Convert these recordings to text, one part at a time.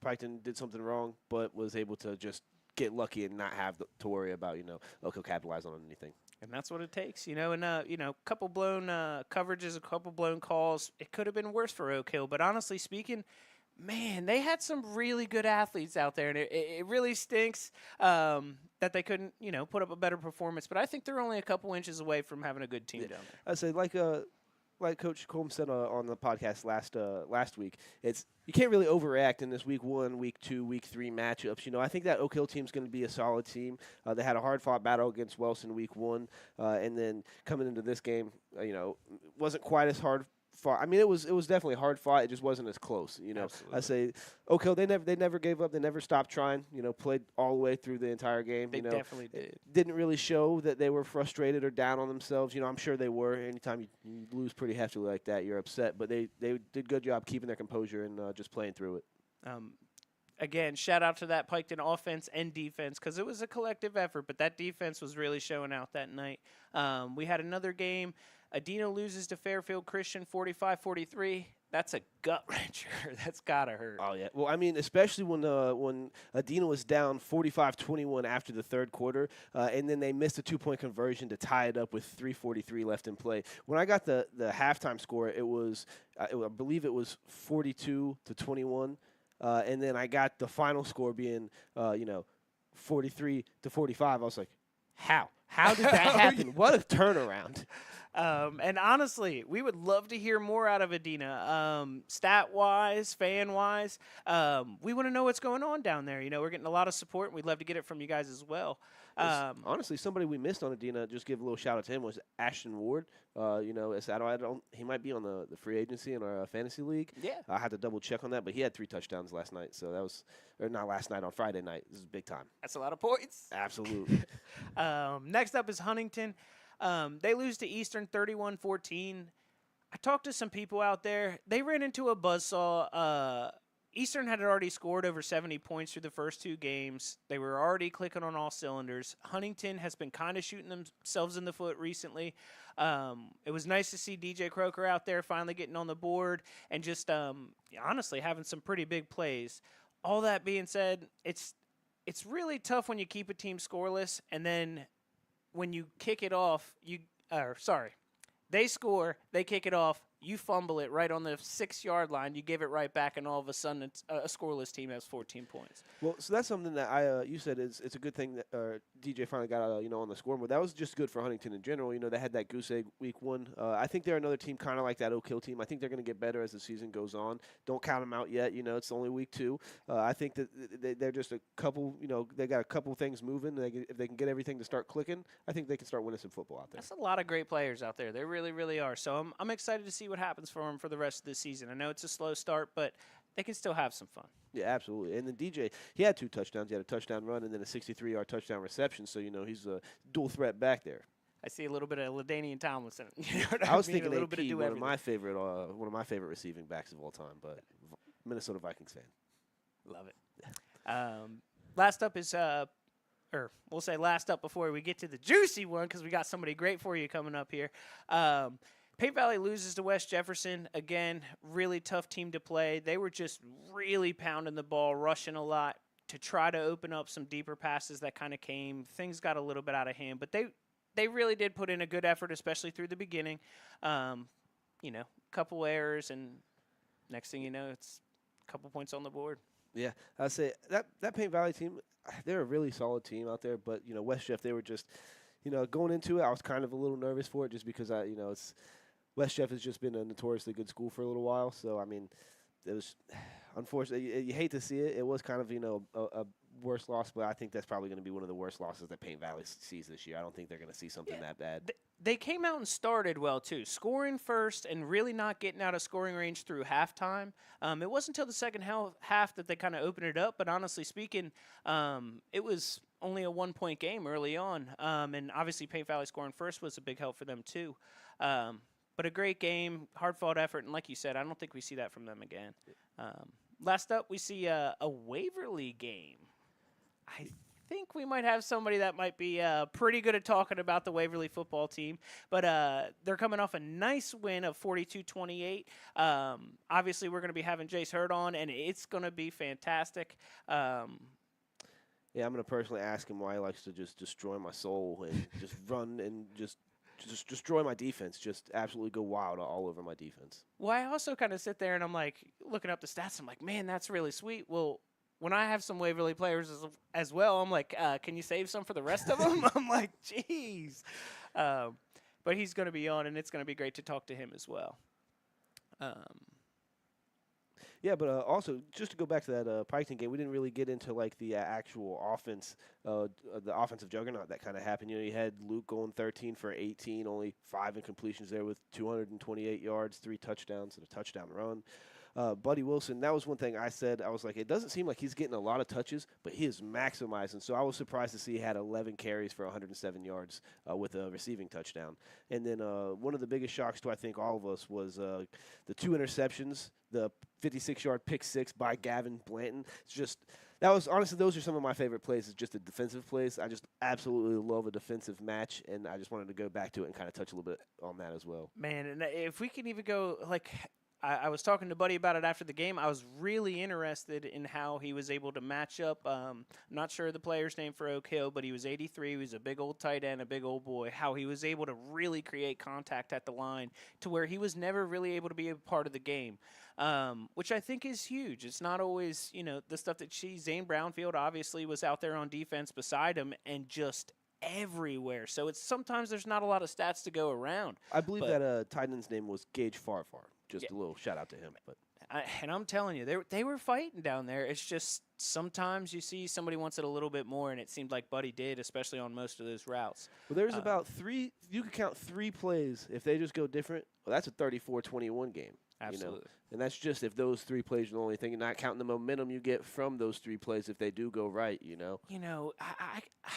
Piketon did something wrong, but was able to just get lucky and not have to worry about, Oak Hill capitalize on anything. And that's what it takes, and a couple blown coverages, a couple blown calls. It could have been worse for Oak Hill, but honestly speaking, man, they had some really good athletes out there, and it really stinks that they couldn't, put up a better performance. But I think they're only a couple inches away from having a good team down there. I say like Coach Combs said on the podcast last week, you can't really overreact in this week 1, week 2, week 3 matchups. I think that Oak Hill team's going to be a solid team. They had a hard-fought battle against Wells in week 1, and then coming into this game, wasn't quite as hard fought. I mean, it was definitely hard fought. It just wasn't as close. Absolutely. I say Oak Hill, they never gave up. They never stopped trying. Played all the way through the entire game. They definitely did. Didn't really show that they were frustrated or down on themselves. I'm sure they were. Anytime you lose pretty heftily like that, you're upset. But they did a good job keeping their composure and just playing through it. Again, shout out to that Piketon offense and defense because it was a collective effort, but that defense was really showing out that night. We had another game. Adina loses to Fairfield Christian 45-43. That's a gut wrencher. That's got to hurt. Oh, yeah. Well, I mean, especially when Adina was down 45-21 after the third quarter, and then they missed a 2-point conversion to tie it up with 3:43 left in play. When I got the halftime score, it was I believe it was 42-21. And then I got the final score being, 43-45. I was like, how? How did that happen? What a turnaround. And honestly, we would love to hear more out of Adina. Stat-wise, fan-wise, we want to know what's going on down there. We're getting a lot of support, and we'd love to get it from you guys as well. Honestly, somebody we missed on Adina, just give a little shout-out to him, was Ashton Ward. He might be on the free agency in our fantasy league. Yeah. I had to double-check on that, but he had 3 touchdowns last night. So that was – or not last night, on Friday night. This is big time. That's a lot of points. Absolutely. Next up is Huntington. They lose to Eastern 31-14. I talked to some people out there. They ran into a buzzsaw. Eastern had already scored over 70 points through the first 2 games. They were already clicking on all cylinders. Huntington has been kind of shooting themselves in the foot recently. It was nice to see DJ Croker out there finally getting on the board and just honestly having some pretty big plays. All that being said, it's really tough when you keep a team scoreless and then when you kick it off, they score, they kick it off, you fumble it right on the 6-yard line, you give it right back, and all of a sudden it's a scoreless team has 14 points. Well, so that's something that you said it's a good thing that DJ finally got on the scoreboard. That was just good for Huntington in general. They had that goose egg week 1. I think they're another team kind of like that Oak Hill team. I think they're going to get better as the season goes on. Don't count them out yet. It's only week 2. I think that they're just a couple. They got a couple things moving. If they can get everything to start clicking, I think they can start winning some football out there. That's a lot of great players out there. They really, really are. So I'm excited to see what happens for them for the rest of the season. I know it's a slow start, but they can still have some fun. Yeah, absolutely. And then DJ, he had 2 touchdowns. He had a touchdown run and then a 63-yard touchdown reception. So, he's a dual threat back there. I see a little bit of LaDainian Tomlinson. I was thinking a little AP, bit of do one everything. of my favorite receiving backs of all time, but Minnesota Vikings fan. Love it. Last up is we'll say last up before we get to the juicy one because we got somebody great for you coming up here. Paint Valley loses to West Jefferson. Again, really tough team to play. They were just really pounding the ball, rushing a lot to try to open up some deeper passes that kind of came. Things got a little bit out of hand, but they really did put in a good effort, especially through the beginning. Couple errors, and next thing you know, it's a couple points on the board. Yeah, I'd say that Paint Valley team, they're a really solid team out there. But West Jeff, they were just, going into it, I was kind of a little nervous for it just because it's West Jeff has just been a notoriously good school for a little while. So I mean, it was unfortunately you hate to see it. It was kind of a worse loss, but I think that's probably going to be one of the worst losses that Paint Valley sees this year. I don't think they're going to see something that bad. They came out and started well, too, scoring first and really not getting out of scoring range through halftime. It wasn't until the second half that they kind of opened it up, but honestly speaking, it was only a 1-point game early on, and obviously Paint Valley scoring first was a big help for them, too. But a great game, hard-fought effort, and like you said, I don't think we see that from them again. Last up, we see a Waverly game. I think we might have somebody that might be pretty good at talking about the Waverly football team. But they're coming off a nice win of 42-28. Obviously, we're going to be having Jace Hurd on, and it's going to be fantastic. Yeah, I'm gonna personally ask him why he likes to just destroy my soul and just run and just destroy my defense. Just absolutely go wild all over my defense. Well, I also kind of sit there and I'm like looking up the stats. I'm like, man, that's really sweet. Well, when I have some Waverly players as well, I'm like, can you save some for the rest of them? I'm like, jeez. But he's going to be on, and it's going to be great to talk to him as well. Yeah, but also just to go back to that Piketon game, we didn't really get into like the actual offense, the offensive juggernaut that kind of happened. You know, you had Luke going 13 for 18, only 5 incompletions there with 228 yards, 3 touchdowns, and a touchdown run. Buddy Wilson, that was one thing I said. I was like, it doesn't seem like he's getting a lot of touches, but he is maximizing. So I was surprised to see he had 11 carries for 107 yards with a receiving touchdown. And then one of the biggest shocks to I think all of us was the 2 interceptions, the 56-yard pick six by Gavin Blanton. It's just that was honestly those are some of my favorite plays. It's just the defensive plays. I just absolutely love a defensive match, and I just wanted to go back to it and kind of touch a little bit on that as well. Man, and if we can even go like. I was talking to Buddy about it after the game. I was really interested in how he was able to match up. I'm not sure the player's name for Oak Hill, but he was 83. He was a big old tight end, a big old boy. How he was able to really create contact at the line to where he was never really able to be a part of the game, which I think is huge. It's not always, the stuff that Zane Brownfield obviously was out there on defense beside him and just everywhere. So it's sometimes there's not a lot of stats to go around. I believe that tight end's name was Gage Farfar. Just a little shout out to him. But and I'm telling you, they were fighting down there. It's just sometimes you see somebody wants it a little bit more, and it seemed like Buddy did, especially on most of those routes. Well, there's about 3 – you could count 3 plays. If they just go different, well, that's a 34-21 game. Absolutely. And that's just if those 3 plays are the only thing, and not counting the momentum you get from those 3 plays if they do go right,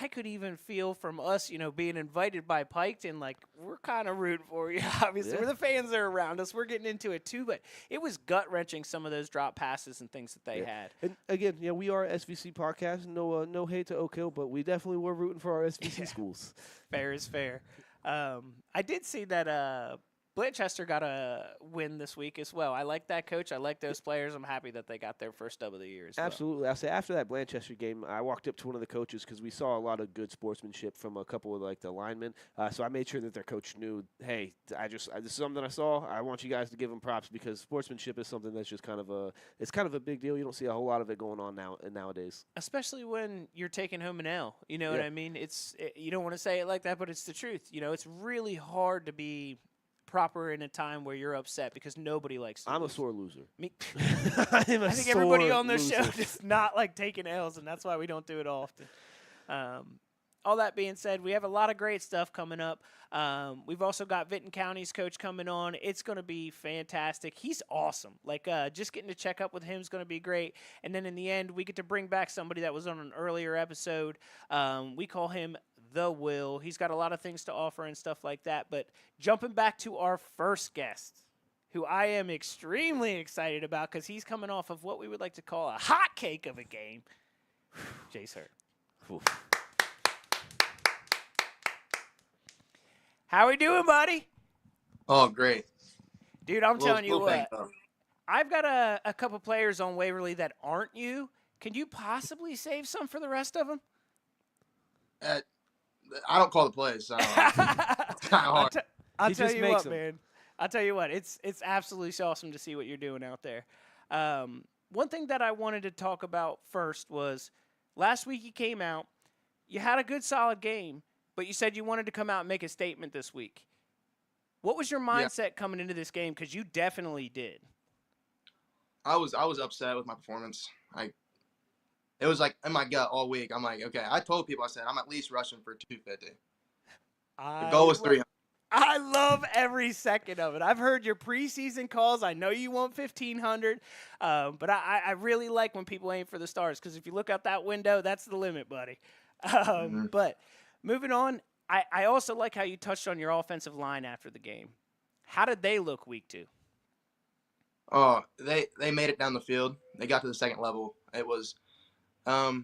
I could even feel from us, being invited by Piketon, like, we're kind of rooting for you, obviously. Yeah. We're the fans that are around us. We're getting into it, too. But it was gut-wrenching, some of those drop passes and things that they had. And, again, we are SVC podcast. No hate to Oak Hill, but we definitely were rooting for our SVC schools. Fair is fair. I did see that Blanchester got a win this week as well. I like that coach. I like those players. I'm happy that they got their first dub of the year as well. Absolutely. I'll say after that Blanchester game, I walked up to one of the coaches because we saw a lot of good sportsmanship from a couple of the linemen. So I made sure that their coach knew, hey, this is something I saw. I want you guys to give them props because sportsmanship is something that's just kind of a big deal. You don't see a whole lot of it going on nowadays. Especially when you're taking home an L. You know what I mean? You don't want to say it like that, but it's the truth. It's really hard to be proper in a time where you're upset because nobody likes to I'm lose. a sore loser. Me, I think everybody on this show does not like taking L's, and that's why we don't do it often. All that being said, we have a lot of great stuff coming up. We've also got Vinton County's coach coming on. It's going to be fantastic. He's awesome. Just getting to check up with him is going to be great. And then in the end, we get to bring back somebody that was on an earlier episode. We call him The Will. He's got a lot of things to offer and stuff like that. But jumping back to our first guest, who I am extremely excited about because he's coming off of what we would like to call a hot cake of a game, Jace Hurd. How we doing, buddy? Oh, great. Dude, I'm telling you what. I've got a couple players on Waverly that aren't you. Can you possibly save some for the rest of them? I don't call the plays, so it's kind of hard. I'll tell you what, man. I'll tell you what. It's absolutely awesome to see what you're doing out there. One thing that I wanted to talk about first was last week you came out. You had a good, solid game, but you said you wanted to come out and make a statement this week. What was your mindset coming into this game? Because you definitely did. I was upset with my performance. It was like in my gut all week. I'm like, okay. I told people, I said, I'm at least rushing for 250. The goal was 300. I love every second of it. I've heard your preseason calls. I know you want 1,500, but I really like when people aim for the stars because if you look out that window, that's the limit, buddy. But moving on, I also like how you touched on your offensive line after the game. How did they look week 2? Oh, they made it down the field. They got to the second level. It was, I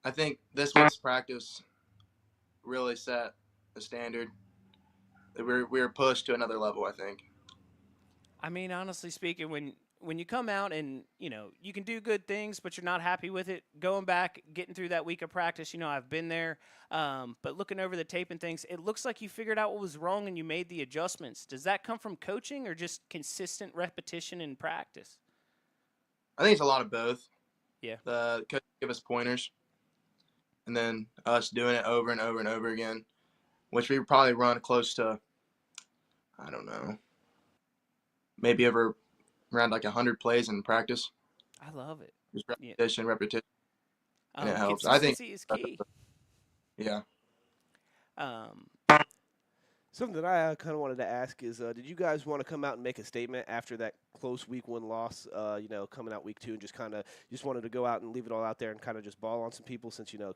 I think this week's practice really set a standard. We were pushed to another level, I think. I mean, honestly speaking, when you come out and you can do good things, but you're not happy with it, going back, getting through that week of practice, I've been there, but looking over the tape and things, it looks like you figured out what was wrong and you made the adjustments. Does that come from coaching or just consistent repetition in practice? I think it's a lot of both. Yeah. The coach give us pointers, and then us doing it over and over and over again, which we probably run close to, I don't know, maybe over around like 100 plays in practice. I love it. Just Yeah. repetition, and it helps. I think Consistency is key. Yeah. Something that I kind of wanted to ask is, did you guys want to come out and make a statement after that close week 1 loss? Coming out week 2 and just wanted to go out and leave it all out there and kind of just ball on some people since it's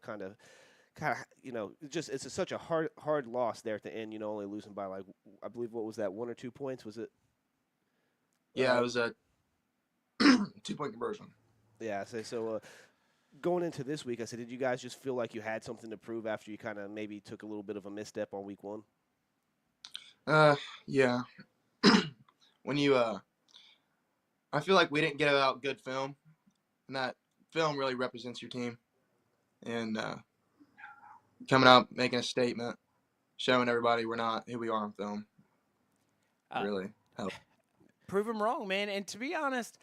such a hard loss there at the end. Only losing by like, I believe, what was that, 1 or 2 points? Was it? Yeah, it was a 2-point conversion. Yeah. So. Going into this week, I said, did you guys just feel like you had something to prove after you kind of maybe took a little bit of a misstep on week 1? Yeah. When I feel like we didn't get out good film, and that film really represents your team. And coming out, making a statement, showing everybody we're not who we are on film, really helped. Prove them wrong, man. And to be honest,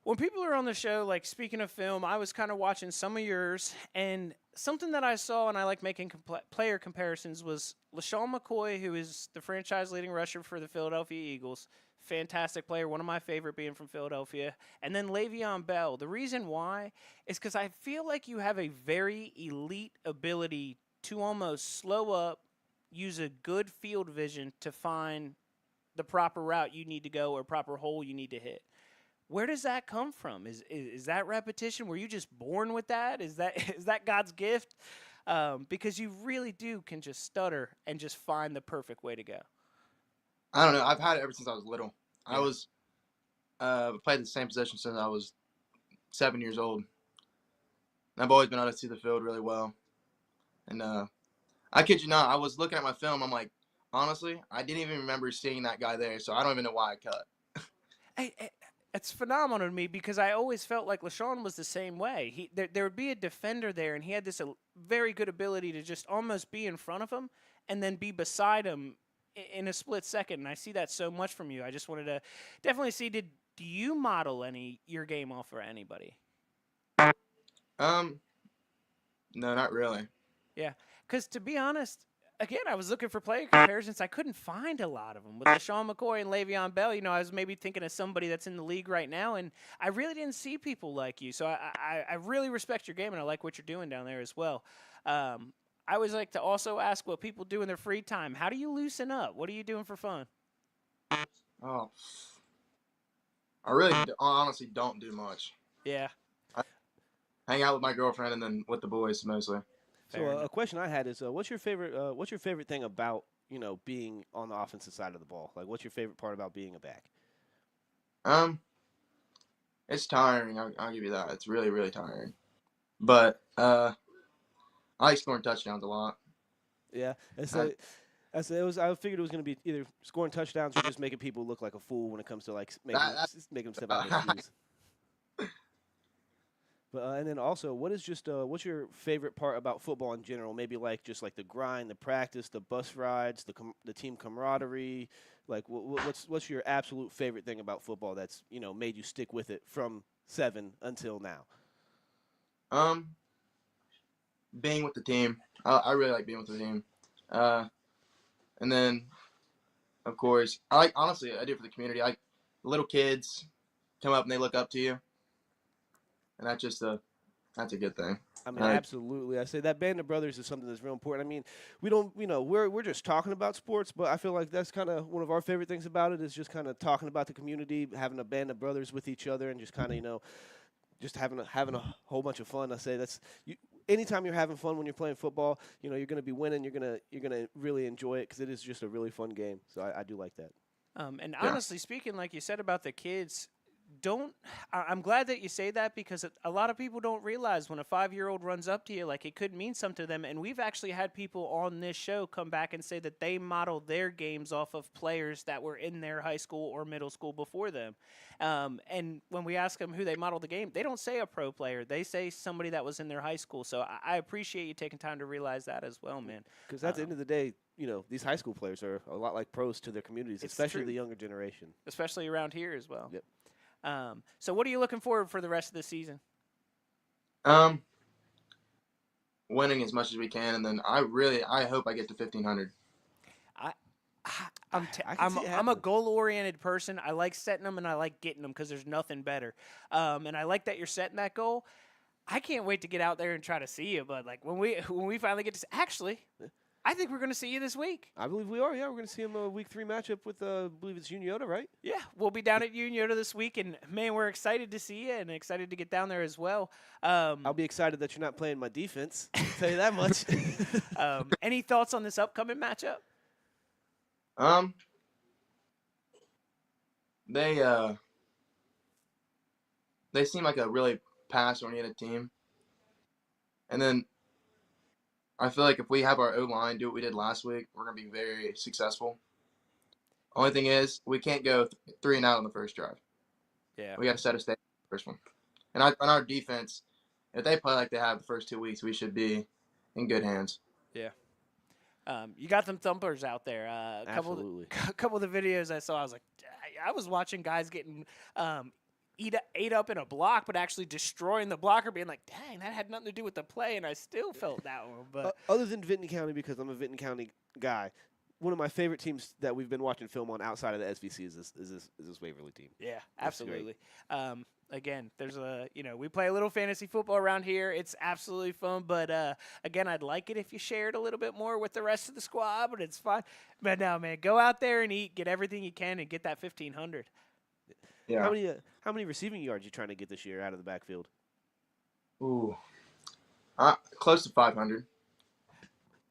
when people are on the show, like speaking of film, I was kind of watching some of yours, and something that I saw, and I like making player comparisons, was LaShawn McCoy, who is the franchise leading rusher for the Philadelphia Eagles. Fantastic player, one of my favorite being from Philadelphia. And then Le'Veon Bell. The reason why is because I feel like you have a very elite ability to almost slow up, use a good field vision to find the proper route you need to go or proper hole you need to hit. Where does that come from? Is that repetition? Were you just born with that? Is that God's gift? Because you really can just stutter and just find the perfect way to go. I don't know. I've had it ever since I was little. Yeah. I was played the same position since I was 7 years old. And I've always been able to see the field really well. And I kid you not, I was looking at my film. I'm like, honestly, I didn't even remember seeing that guy there, so I don't even know why I cut. It's phenomenal to me because I always felt like LaShawn was the same way. There would be a defender there, and he had this very good ability to just almost be in front of him and then be beside him in a split second. And I see that so much from you. I just wanted to definitely see, do you model your game off for anybody? No, not really. Yeah, because to be honest, again, I was looking for player comparisons. I couldn't find a lot of them. With LaShawn McCoy and Le'Veon Bell, I was maybe thinking of somebody that's in the league right now, and I really didn't see people like you. So I really respect your game, and I like what you're doing down there as well. I always like to also ask what people do in their free time. How do you loosen up? What are you doing for fun? Oh, I really honestly don't do much. Yeah. I hang out with my girlfriend and then with the boys mostly. So a question I had is, what's your favorite thing about being on the offensive side of the ball? Like, what's your favorite part about being a back? It's tiring. I'll give you that. It's really, really tiring. But I like scoring touchdowns a lot. Yeah, I figured it was going to be either scoring touchdowns or just making people look like a fool when it comes to like making them step out of their shoes. But and then also, what's your favorite part about football in general? Maybe like just like the grind, the practice, the bus rides, the team camaraderie. Like, what's your absolute favorite thing about football that's made you stick with it from 7 until now? Being with the team. I really like being with the team. And then, of course, honestly, I do it for the community. Little kids come up and they look up to you. And that's a good thing. I mean, absolutely. I say that band of brothers is something that's real important. I mean, we don't, we're just talking about sports, but I feel like that's kind of one of our favorite things about it is just kind of talking about the community, having a band of brothers with each other, and just kind of, just having a whole bunch of fun. I say anytime you're having fun when you're playing football, you're going to be winning. You're gonna really enjoy it because it is just a really fun game. So I do like that. And honestly speaking, like you said about the kids, I'm glad that you say that because a lot of people don't realize when a 5-year-old runs up to you, like it could mean something to them. And we've actually had people on this show come back and say that they model their games off of players that were in their high school or middle school before them. And when we ask them who they model the game, they don't say a pro player. They say somebody that was in their high school. So I appreciate you taking time to realize that as well, man. Because at the end of the day, these high school players are a lot like pros to their communities, It's especially true. the younger generation. Especially around here as well. Yep. So what are you looking forward for the rest of the season? Winning as much as we can, and then I hope I get to 1,500. I can see it I'm a happening. goal-oriented person. I like setting them and I like getting them because there's nothing better. And I like that you're setting that goal. I can't wait to get out there and try to see you. But like when we finally get to actually, I think we're going to see you this week. I believe we are. Yeah, we're going to see him a week 3 matchup with, I believe it's Unioda, right? Yeah, we'll be down at Unioda this week, and man, we're excited to see you and excited to get down there as well. I'll be excited that you're not playing my defense. I'll tell you that much. Any thoughts on this upcoming matchup? They seem like a really pass-oriented team, and then I feel like if we have our O-line do what we did last week, we're gonna be very successful. Only thing is, we can't go 3 and out on the first drive. Yeah. We got to set a state first one. And our defense, if they play like they have the first 2 weeks, we should be in good hands. Yeah. You got them thumpers out there. Absolutely. A couple of the videos I saw, I was like, I was watching guys getting ate up in a block, but actually destroying the blocker, being like, dang, that had nothing to do with the play, and I still felt that one. But other than Vinton County, because I'm a Vinton County guy, one of my favorite teams that we've been watching film on outside of the SVC is this Waverly team. yeah, That's great. absolutely. Again, there's we play a little fantasy football around here. It's absolutely fun, but again, I'd like it if you shared a little bit more with the rest of the squad, but it's fine. But no, man, go out there and eat, get everything you can, and get that 1,500. Yeah. How many receiving yards you trying to get this year out of the backfield? Ooh. Close to 500.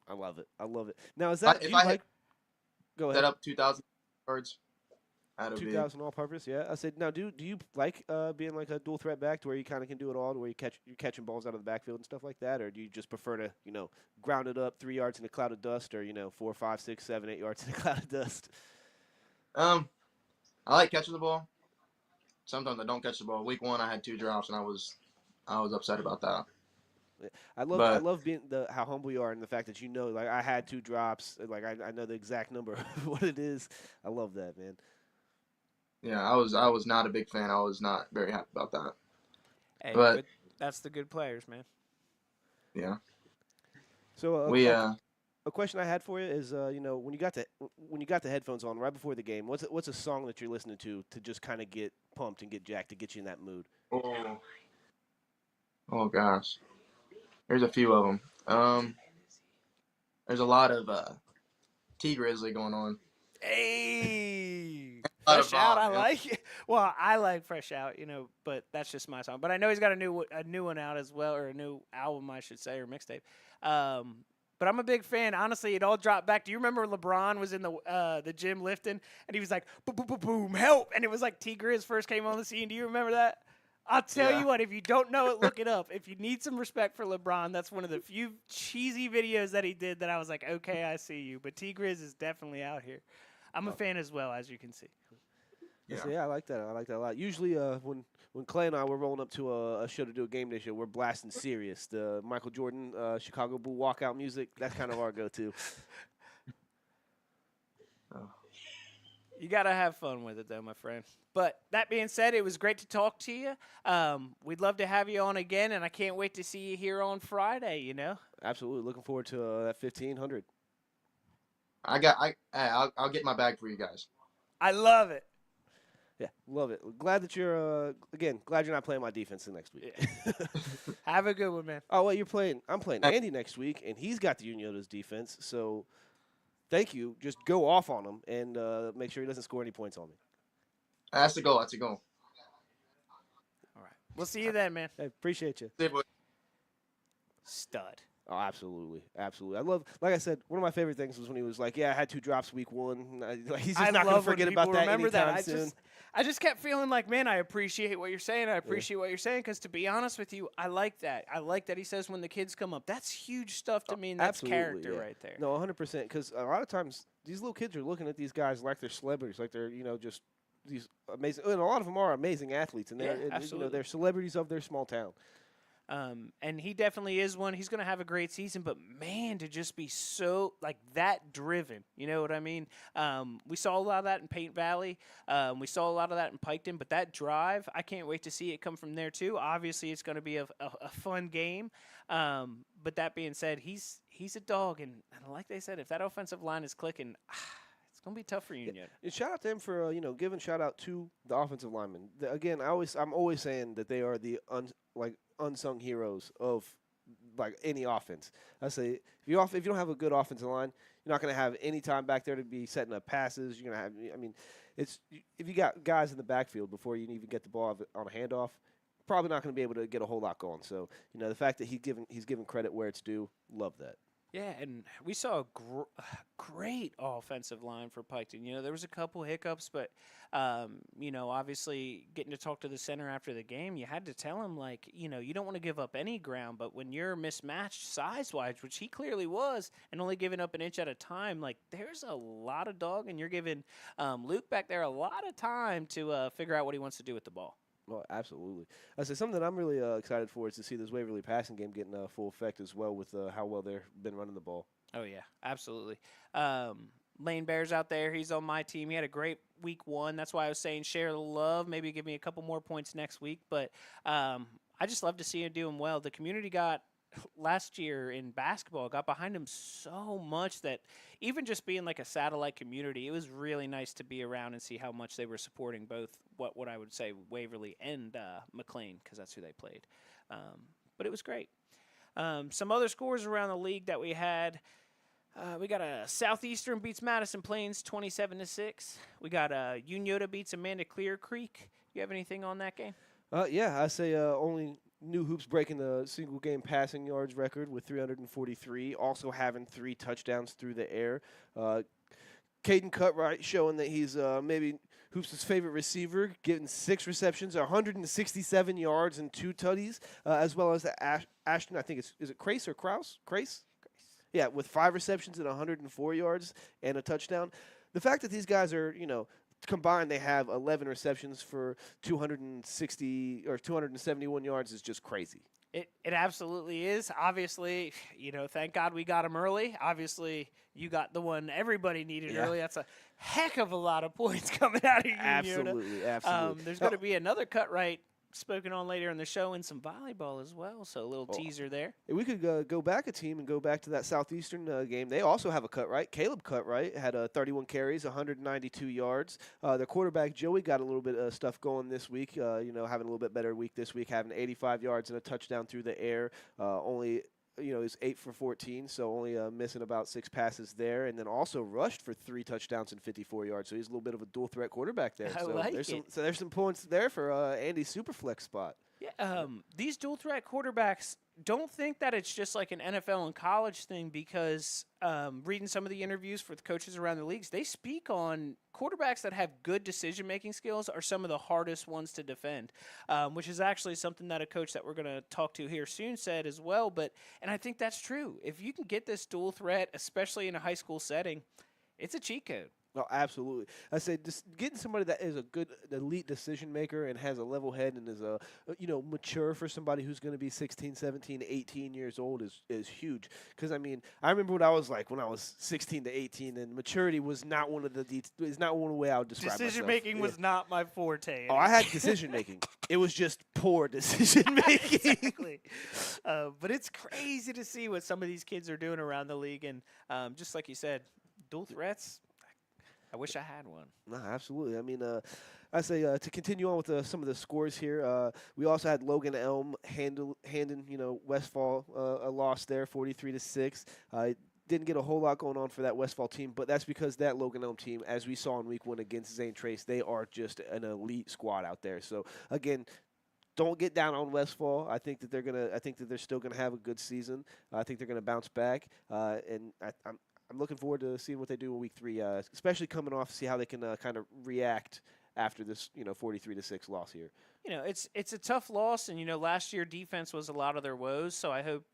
I love it. Now is that If do you I like? Go Set ahead. up 2,000 yards. That'll be 2,000 all-purpose. Yeah, I said. Now, do you like being like a dual threat back to where you kind of can do it all, to where you're catching balls out of the backfield and stuff like that, or do you just prefer to ground it up 3 yards in a cloud of dust, or 4, 5, 6, 7, 8 yards in a cloud of dust? I like catching the ball. Sometimes I don't catch the ball. Week 1 I had 2 drops and I was upset about that. I love being how humble you are and the fact that like I had 2 drops, like I know the exact number of what it is. I love that, man. Yeah, I was not a big fan. I was not very happy about that. Hey, But- that's the good players, man. Yeah. So A a question I had for you is, when you got the headphones on right before the game, what's a song that you're listening to just kind of get pumped and get jacked to get you in that mood? Oh gosh. There's a few of them. There's a lot of T Grizzly going on. Hey, A lot of Fresh Out, I vibe, yeah. like it. Well, I like Fresh Out, but that's just my song. But I know he's got a new one out as well, or a new album, I should say, or mixtape. But I'm a big fan. Honestly, it all dropped back. Do you remember LeBron was in the gym lifting, and he was like, boom, boom, boom, boom, help, and it was like T Grizz first came on the scene. Do you remember that? I'll tell Yeah. you what, if you don't know it, look it up. If you need some respect for LeBron, that's one of the few cheesy videos that he did that I was like, okay, I see you. But T Grizz is definitely out here. I'm a fan as well, as you can see. Yeah, I like that. I like that a lot. Usually, when Clay and I were rolling up to a show to do a game day show, we're blasting Sirius, the Michael Jordan Chicago Bull walkout music. That's kind of our go-to. You got to have fun with it, though, my friend. But that being said, it was great to talk to you. We'd love to have you on again, and I can't wait to see you here on Friday, Absolutely. Looking forward to that 1,500. I'll get my bag for you guys. I love it. Yeah, love it. Glad that you're glad you're not playing my defense the next week. Have a good one, man. Oh, well, I'm playing Andy next week, and he's got the Uniota's defense. So, thank you. Just go off on him and make sure he doesn't score any points on me. That's the goal. All right. We'll see you then, man. I appreciate you. See you, boys. Stud. Oh, absolutely, absolutely. I love, like I said, one of my favorite things was when he was like, "Yeah, I had 2 drops week 1." Like, he's just I not going to love when forget people about that remember that. anytime soon. I just kept feeling like, man, I appreciate what you're saying. I Yeah. appreciate what you're saying because, to be honest with you, I like that. I like that he says when the kids come up. That's huge stuff to me, and that's Absolutely, character yeah. right there. No, 100%. Because a lot of times these little kids are looking at these guys like they're celebrities, like they're just these amazing. And a lot of them are amazing athletes, and Yeah, they're absolutely. they're celebrities of their small town. And he definitely is one. He's going to have a great season, but man, to just be so like that driven, you know what I mean? We saw a lot of that in Paint Valley. We saw a lot of that in Piketon, but that drive, I can't wait to see it come from there too. Obviously, it's going to be a fun game. But that being said, he's a dog, and like they said, if that offensive line is clicking, it's going to be tough for Union. And shout out to him for giving shout out to the offensive linemen. Again, I'm always saying that they are the unsung heroes of like any offense. I say if you don't have a good offensive line, you're not going to have any time back there to be setting up passes. You're going to have, I mean, if you got guys in the backfield before you even get the ball on a handoff, probably not going to be able to get a whole lot going. So the fact that he's given credit where it's due, love that. Yeah, and we saw a great offensive line for Piketon. There was a couple hiccups, but obviously getting to talk to the center after the game, you had to tell him you don't want to give up any ground, but when you're mismatched size-wise, which he clearly was, and only giving up an inch at a time, there's a lot of dog, and you're giving Luke back there a lot of time to figure out what he wants to do with the ball. Well, absolutely. I say something that I'm really excited for is to see this Waverly passing game getting full effect as well with how well they've been running the ball. Oh, yeah, absolutely. Lane Bear's out there. He's on my team. He had a great week 1. That's why I was saying share the love, maybe give me a couple more points next week. But I just love to see him doing well. The community got last year in basketball got behind him so much that even just being like a satellite community, it was really nice to be around and see how much they were supporting both what I would say Waverly and McLean, because that's who they played. But it was great. Some other scores around the league that we had. We got a Southeastern beats Madison Plains 27-6. We got Unyota beats Amanda Clear Creek. You have anything on that game? Yeah, I say only New Hoops breaking the single game passing yards record with 343, also having 3 touchdowns through the air. Caden Cutright showing that he's maybe Hoops' favorite receiver, getting 6 receptions, 167 yards and 2 tutties, as well as Ashton, I think is it Crace or Kraus? Crace? Yeah, with 5 receptions and 104 yards and a touchdown. The fact that these guys are, combined, they have 11 receptions for 260 or 271 yards is just crazy. It absolutely is. Obviously, thank God we got him early. Obviously, you got the one everybody needed early. That's a heck of a lot of points coming out of you. Absolutely. There's going to be another Cutright spoken on later in the show and some volleyball as well. So a little teaser there. We could go back a team and go back to that Southeastern game. They also have a Cutright. Caleb Cutright had 31 carries, 192 yards. Their quarterback, Joey, got a little bit of stuff going this week, having a little bit better week this week, having 85 yards and a touchdown through the air. Only he's 8 for 14, so only missing about 6 passes there, and then also rushed for 3 touchdowns and 54 yards. So he's a little bit of a dual threat quarterback there. I like it. There's some points there for Andy's superflex spot. Yeah, these dual threat quarterbacks, don't think that it's just like an NFL and college thing, because reading some of the interviews for the coaches around the leagues, they speak on quarterbacks that have good decision-making skills are some of the hardest ones to defend, which is actually something that a coach that we're going to talk to here soon said as well. And I think that's true. If you can get this dual threat, especially in a high school setting, it's a cheat code. No, absolutely. I say just getting somebody that is a good elite decision maker and has a level head and is mature for somebody who's going to be 16, 17, 18 years old is huge. Because I remember what I was like when I was 16 to 18, and maturity was not one of the way I would describe myself. Decision making was not my forte. Oh, I had decision making. It was just poor decision making. Exactly. But it's crazy to see what some of these kids are doing around the league, and just like you said, dual threats. I wish I had one. No, absolutely. I say to continue on with some of the scores here, we also had Logan Elm handing Westfall a loss there, 43-6. Didn't get a whole lot going on for that Westfall team, but that's because that Logan Elm team, as we saw in week 1 against Zane Trace, they are just an elite squad out there. So, again, don't get down on Westfall. I think that they're still gonna have a good season. I think they're gonna bounce back, and I'm looking forward to seeing what they do in week 3, especially coming off, see how they can kind of react after this 43-6 loss here. It's a tough loss, and last year defense was a lot of their woes. So I hope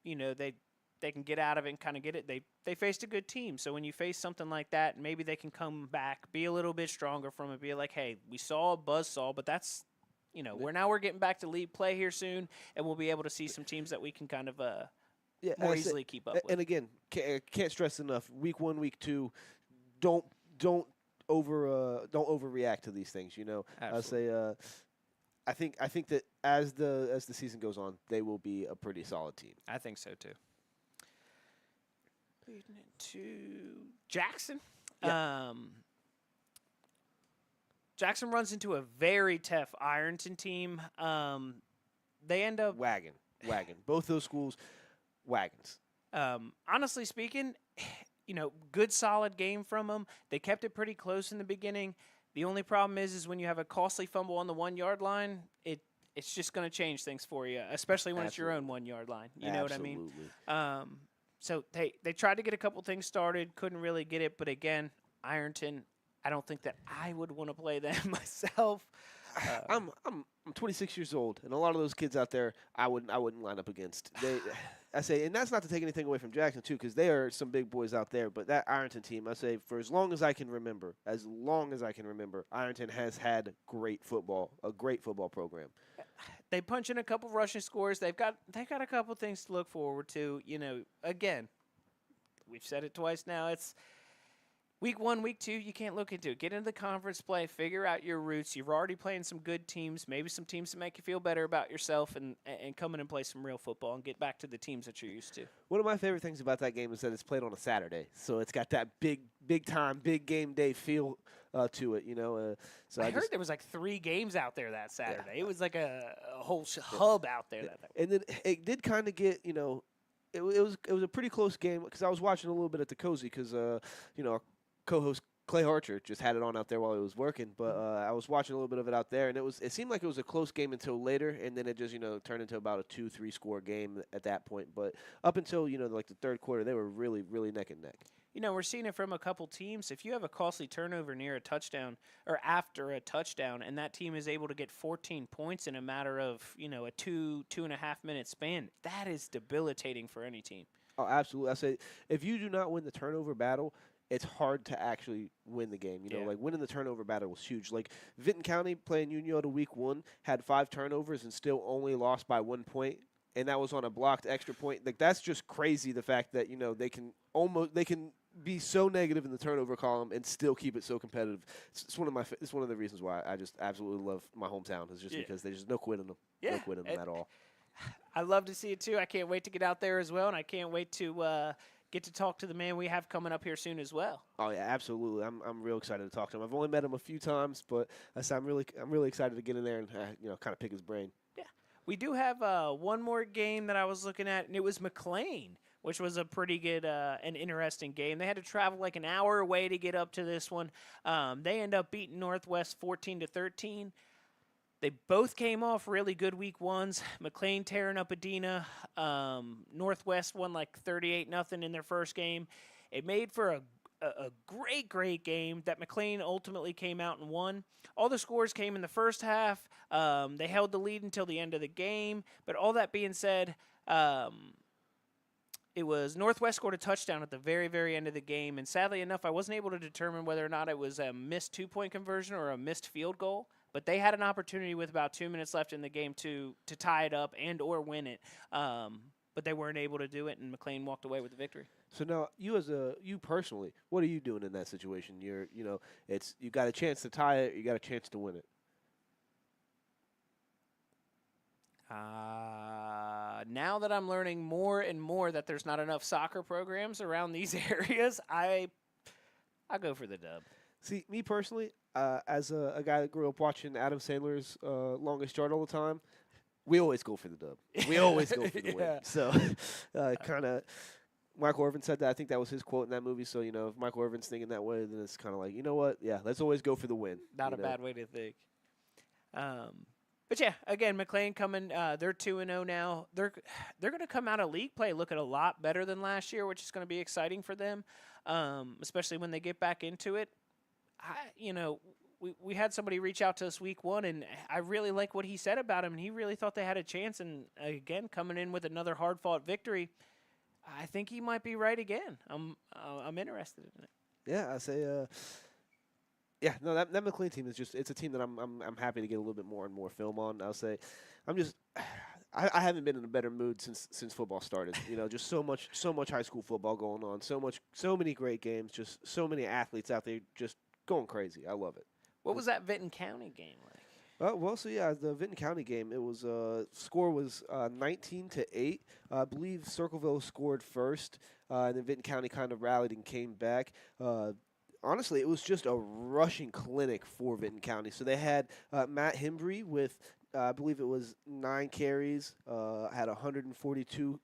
they can get out of it and kind of get it. They faced a good team, so when you face something like that, maybe they can come back, be a little bit stronger from it, be like, hey, we saw a buzzsaw, but that's we're getting back to league play here soon, and we'll be able to see some teams that we can kind of more easily keep up with. And again, can't stress enough. Week 1, week 2, don't overreact to these things. I say. I think that as the season goes on, they will be a pretty solid team. I think so too. Leading into Jackson. Yeah. Jackson runs into a very tough Ironton team. They end up wagon. Both those schools, wagons. Honestly speaking, good solid game from them. They kept it pretty close in the beginning. The only problem is when you have a costly fumble on the 1-yard line, it's just going to change things for you, especially when it's your own 1-yard line. You know what I mean? So they tried to get a couple things started, couldn't really get it. But again, Ironton, I don't think that I would want to play them myself. I'm 26 years old, and a lot of those kids out there, I wouldn't line up against. I say, and that's not to take anything away from Jackson too, because they are some big boys out there. But that Ironton team, I say, for as long as I can remember, Ironton has had a great football program. They punch in a couple rushing scores. They've got a couple things to look forward to. Again, we've said it twice now. It's week 1, week 2, you can't look into it. Get into the conference play, figure out your roots. You're already playing some good teams, maybe some teams that make you feel better about yourself, and come in and play some real football and get back to the teams that you're used to. One of my favorite things about that game is that it's played on a Saturday, so it's got that big time, big game day feel to it. So I heard there was like 3 games out there that Saturday. Yeah. It was like a whole hub out there. And then it did kind of get, it was a pretty close game because I was watching a little bit at the Cozy because our co-host Clay Harcher just had it on out there while he was working, but I was watching a little bit of it out there, and it seemed like it was a close game until later, and then it just turned into about a 2-3 score game at that point. But up until like the third quarter, they were really neck and neck. We're seeing it from a couple teams. If you have a costly turnover near a touchdown or after a touchdown, and that team is able to get 14 points in a matter of a 2.5 minute span, that is debilitating for any team. Oh, absolutely. I say if you do not win the turnover battle, it's hard to actually win the game. Like winning the turnover battle was huge. Like Vinton County playing Unio to week 1 had 5 turnovers and still only lost by 1 point, and that was on a blocked extra point. Like that's just crazy. The fact that they can be so negative in the turnover column and still keep it so competitive. It's one of the reasons why I just absolutely love my hometown. Is just because there's no quitting them. Yeah, no quitting them at all. I love to see it too. I can't wait to get out there as well, and I can't wait to get to talk to the man we have coming up here soon as well. Oh yeah, absolutely. I'm real excited to talk to him. I've only met him a few times, but I'm really excited to get in there and kind of pick his brain. Yeah, we do have one more game that I was looking at, and it was McLean, which was a pretty good and interesting game. They had to travel like an hour away to get up to this one. They end up beating Northwest 14-13. They both came off really good week 1s. McLean tearing up Adina. Northwest won like 38-0 in their first game. It made for a great game that McLean ultimately came out and won. All the scores came in the first half. They held the lead until the end of the game. But all that being said, it was Northwest scored a touchdown at the very end of the game. And sadly enough, I wasn't able to determine whether or not it was a missed 2-point conversion or a missed field goal. But they had an opportunity with about 2 minutes left in the game to tie it up and or win it. But they weren't able to do it, and McLean walked away with the victory. So now, you personally, what are you doing in that situation? You got a chance to tie it, you got a chance to win it. Now that I'm learning more and more that there's not enough soccer programs around these areas, I go for the dub. See, me personally, as a guy that grew up watching Adam Sandler's Longest Yard all the time, we always go for the dub. We always go for the win. So, kind of, Michael Irvin said that. I think that was his quote in that movie. So, if Michael Irvin's thinking that way, then it's kind of like, you know what? Yeah, let's always go for the win. Not a bad way to think. But yeah, again, McLean coming. They're 2-0 now. They're going to come out of league play looking a lot better than last year, which is going to be exciting for them, especially when they get back into it. We had somebody reach out to us week 1, and I really like what he said about him, and he really thought they had a chance. And again, coming in with another hard fought victory, I think he might be right again. I'm interested in it. Yeah, I say. Yeah, no, that McLean team is just—it's a team that I'm happy to get a little bit more and more film on. I'll say, I'm just, I haven't been in a better mood since football started. Just so much high school football going on, so many great games, just so many athletes out there, just going crazy. I love it. What was that Vinton County game like? So yeah, the Vinton County game, it was score was 19-8. I believe Circleville scored first, and then Vinton County kind of rallied and came back. Honestly, it was just a rushing clinic for Vinton County. So they had Matt Hembry with, I believe it was 9 carries, had 142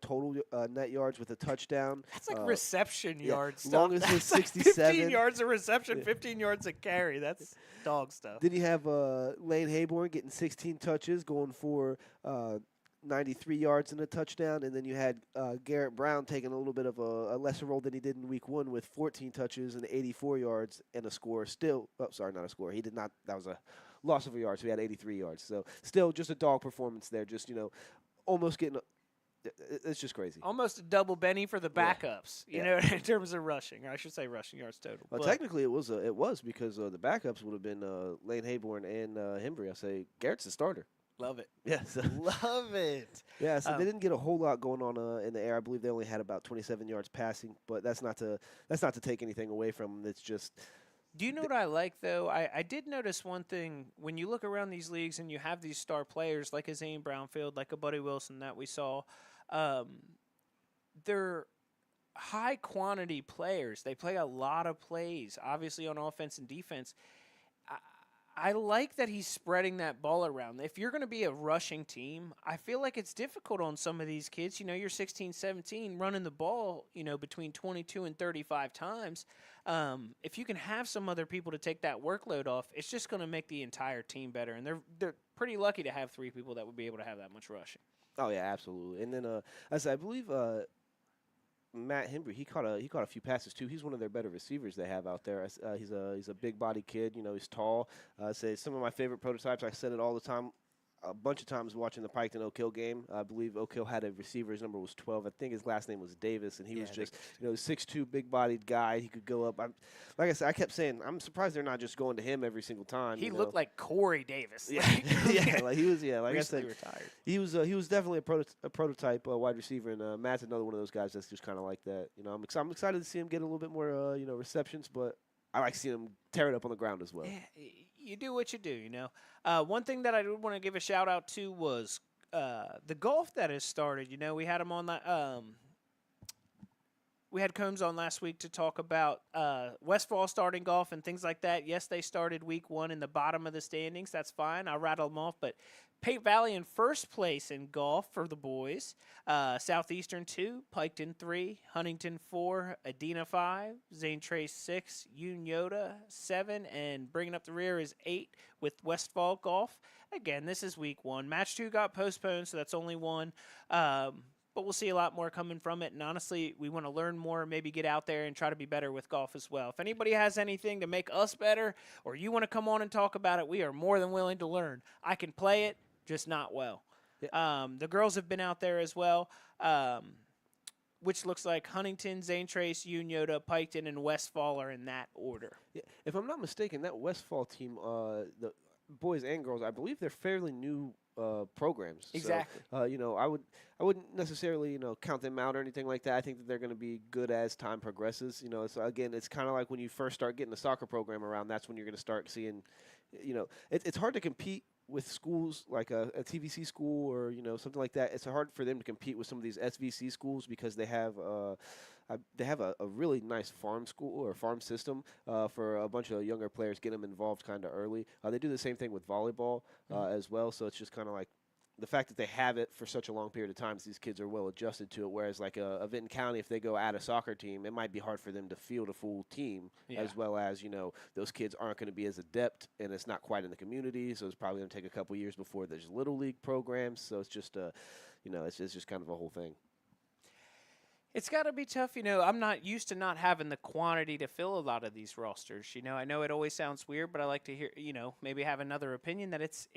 total net yards with a touchdown. That's like reception yards stuff. Longest was That's 67. Like 15 yards of reception, 15 yards of carry. That's dog stuff. Then you have Lane Hayborn getting 16 touches, going for 93 yards and a touchdown. And then you had Garrett Brown taking a little bit of a lesser role than he did in week 1 with 14 touches and 84 yards and a score. Still, sorry, not a score. He did not. That was a loss of a yard, so he had 83 yards. So still just a dog performance there. Just, almost getting it's just crazy. Almost a double Benny for the backups, you know, in terms of rushing. Or I should say rushing yards total. Well, technically it was because the backups would have been Lane Hayborn and Hembry. I say Garrett's the starter. Love it. Yeah, so. Love it. Yeah, so they didn't get a whole lot going on in the air. I believe they only had about 27 yards passing, but that's not to take anything away from them. It's just. Do you know what I like, though? I did notice one thing. When you look around these leagues and you have these star players like a Zane Brownfield, like a Buddy Wilson that we saw, they're high-quantity players. They play a lot of plays, obviously on offense and defense. I like that he's spreading that ball around. If you're going to be a rushing team, I feel like it's difficult on some of these kids. You're 16, 17, running the ball, between 22 and 35 times. If you can have some other people to take that workload off, it's just going to make the entire team better. And they're pretty lucky to have 3 people that would be able to have that much rushing. Oh yeah, absolutely. And then I believe Matt Hembry, he caught a few passes too. He's one of their better receivers they have out there. He's a big body kid. He's tall. Say some of my favorite prototypes. I said it all the time. A bunch of times watching the Piketon Oak Hill game. I believe Oak Hill had a receiver. His number was 12. I think his last name was Davis, and he was just 6'2", big-bodied guy. He could go up. Like I said, I kept saying, I'm surprised they're not just going to him every single time. He looked like Corey Davis. Yeah, yeah, like he was. Yeah, like I said, retired. He was definitely a prototype wide receiver, and Matt's another one of those guys that's just kind of like that. I'm excited to see him get a little bit more receptions, but I like seeing him tear it up on the ground as well. Yeah, you do what you do, One thing that I would want to give a shout out to was the golf that has started. We had him on that. We had Combs on last week to talk about Westfall starting golf and things like that. Yes, they started week 1 in the bottom of the standings. That's fine. I'll rattle them off. But Pate Valley in first place in golf for the boys. Southeastern 2, Piketon 3, Huntington 4, Adena 5, Zane Trace 6, Unyota 7, and bringing up the rear is 8 with Westfall Golf. Again, this is week 1. Match 2 got postponed, so that's only 1. But we'll see a lot more coming from it. And honestly, we want to learn more, maybe get out there and try to be better with golf as well. If anybody has anything to make us better or you want to come on and talk about it, we are more than willing to learn. I can play it, just not well. Yeah. The girls have been out there as well, which looks like Huntington, Zane Trace, Unyota, Piketon, and Westfall are in that order. Yeah. If I'm not mistaken, that Westfall team, the boys and girls, I believe they're fairly new programs. Exactly. So, I wouldn't necessarily, count them out or anything like that. I think that they're going to be good as time progresses. So again, it's kind of like when you first start getting a soccer program around. That's when you're going to start seeing, it's hard to compete with schools like a TVC school or something like that. It's hard for them to compete with some of these SVC schools because they have a really nice farm school or farm system for a bunch of younger players, get them involved kind of early. They do the same thing with volleyball as well. So it's just kind of like the fact that they have it for such a long period of time, these kids are well adjusted to it. Whereas like a Vinton County, if they go add a soccer team, it might be hard for them to field a full team, as well as those kids aren't going to be as adept, and it's not quite in the community, so it's probably going to take a couple years before there's little league programs. So it's just it's just kind of a whole thing. It's got to be tough. I'm not used to not having the quantity to fill a lot of these rosters. I know it always sounds weird, but I like to hear, maybe have another opinion that it's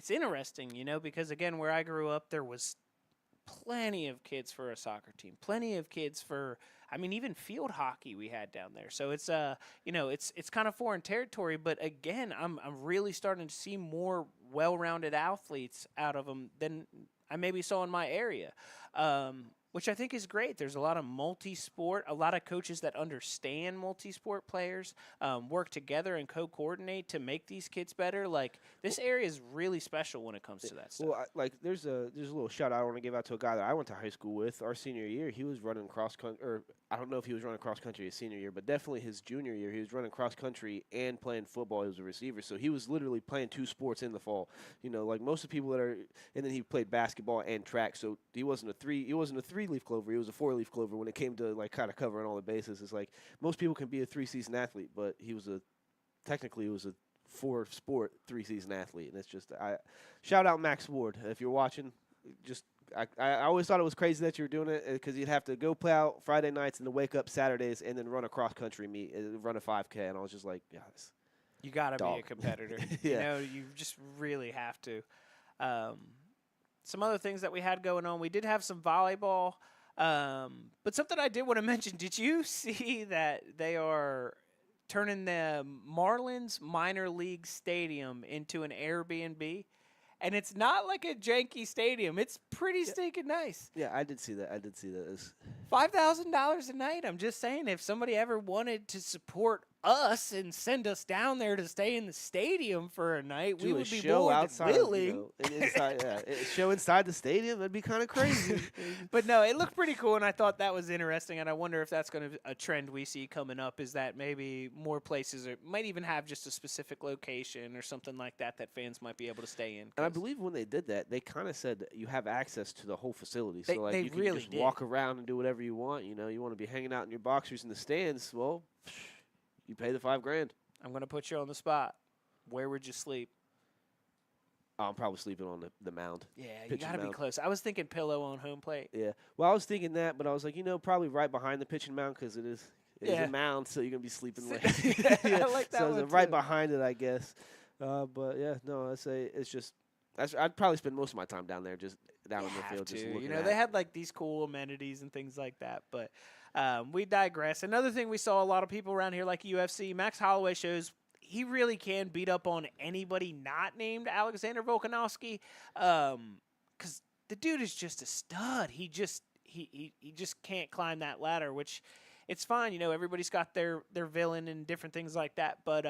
interesting, because again, where I grew up, there was plenty of kids for a soccer team, plenty of kids for, even field hockey we had down there. So it's, it's kind of foreign territory, but again, I'm really starting to see more well-rounded athletes out of them than I maybe saw in my area. Which I think is great. There's a lot of multi-sport, a lot of coaches that understand multi-sport players, work together and co-coordinate to make these kids better. Like, this area is really special when it comes to that stuff. Well, there's a little shout out I want to give out to a guy that I went to high school with. Our senior year, he was running cross country, or I don't know if he was running cross country his senior year, but definitely his junior year, he was running cross country and playing football. He was a receiver, so he was literally playing 2 sports in the fall. Like most of the people that are, and then he played basketball and track. So he wasn't a 3-leaf clover. He was a 4-leaf clover when it came to like kind of covering all the bases. It's like most people can be a 3-season athlete, but he was technically a 4-sport 3-season athlete, and it's just shout out Max Ward if you're watching. I always thought it was crazy that you were doing it because you'd have to go play out Friday nights and then wake up Saturdays and then run a cross country meet, run a 5K, and I was just like, yes, you gotta be a competitor. Yeah. You just really have to. Some other things that we had going on, we did have some volleyball, but something I did want to mention. Did you see that they are turning the Marlins minor league stadium into an Airbnb? And it's not like a janky stadium. It's pretty stinking nice. Yeah, I did see that. It's $5,000 a night. I'm just saying, if somebody ever wanted to support us and send us down there to stay in the stadium for a night, we would be more than willing. Show inside the stadium, that'd be kind of crazy. But no, it looked pretty cool, and I thought that was interesting. And I wonder if that's going to be a trend we see coming up. Is that maybe more places might even have just a specific location or something like that fans might be able to stay in. And I believe when they did that, they kind of said that you have access to the whole facility. They So like you can really just did. walk around and do whatever you want. You want to be hanging out in your boxers in the stands. Well, you pay the $5,000. I'm going to put you on the spot. Where would you sleep? I'm probably sleeping on the mound. Yeah, you Pitching got to be mound. close. I was thinking pillow on home plate. Yeah. Well, I was thinking that, but I was like, probably right behind the pitching mound because it is Yeah. a mound, so you're gonna be sleeping like. I like that so one right too. behind it, I guess. But yeah, no, I'd say it's just. I'd probably spend most of my time down there, just down in the field, just looking at they had like these cool amenities and things like that. But we digress. Another thing we saw a lot of people around here like UFC. Max Holloway shows he really can beat up on anybody not named Alexander Volkanovski, because the dude is just a stud. He just can't climb that ladder, which. It's fine, everybody's got their villain and different things like that. But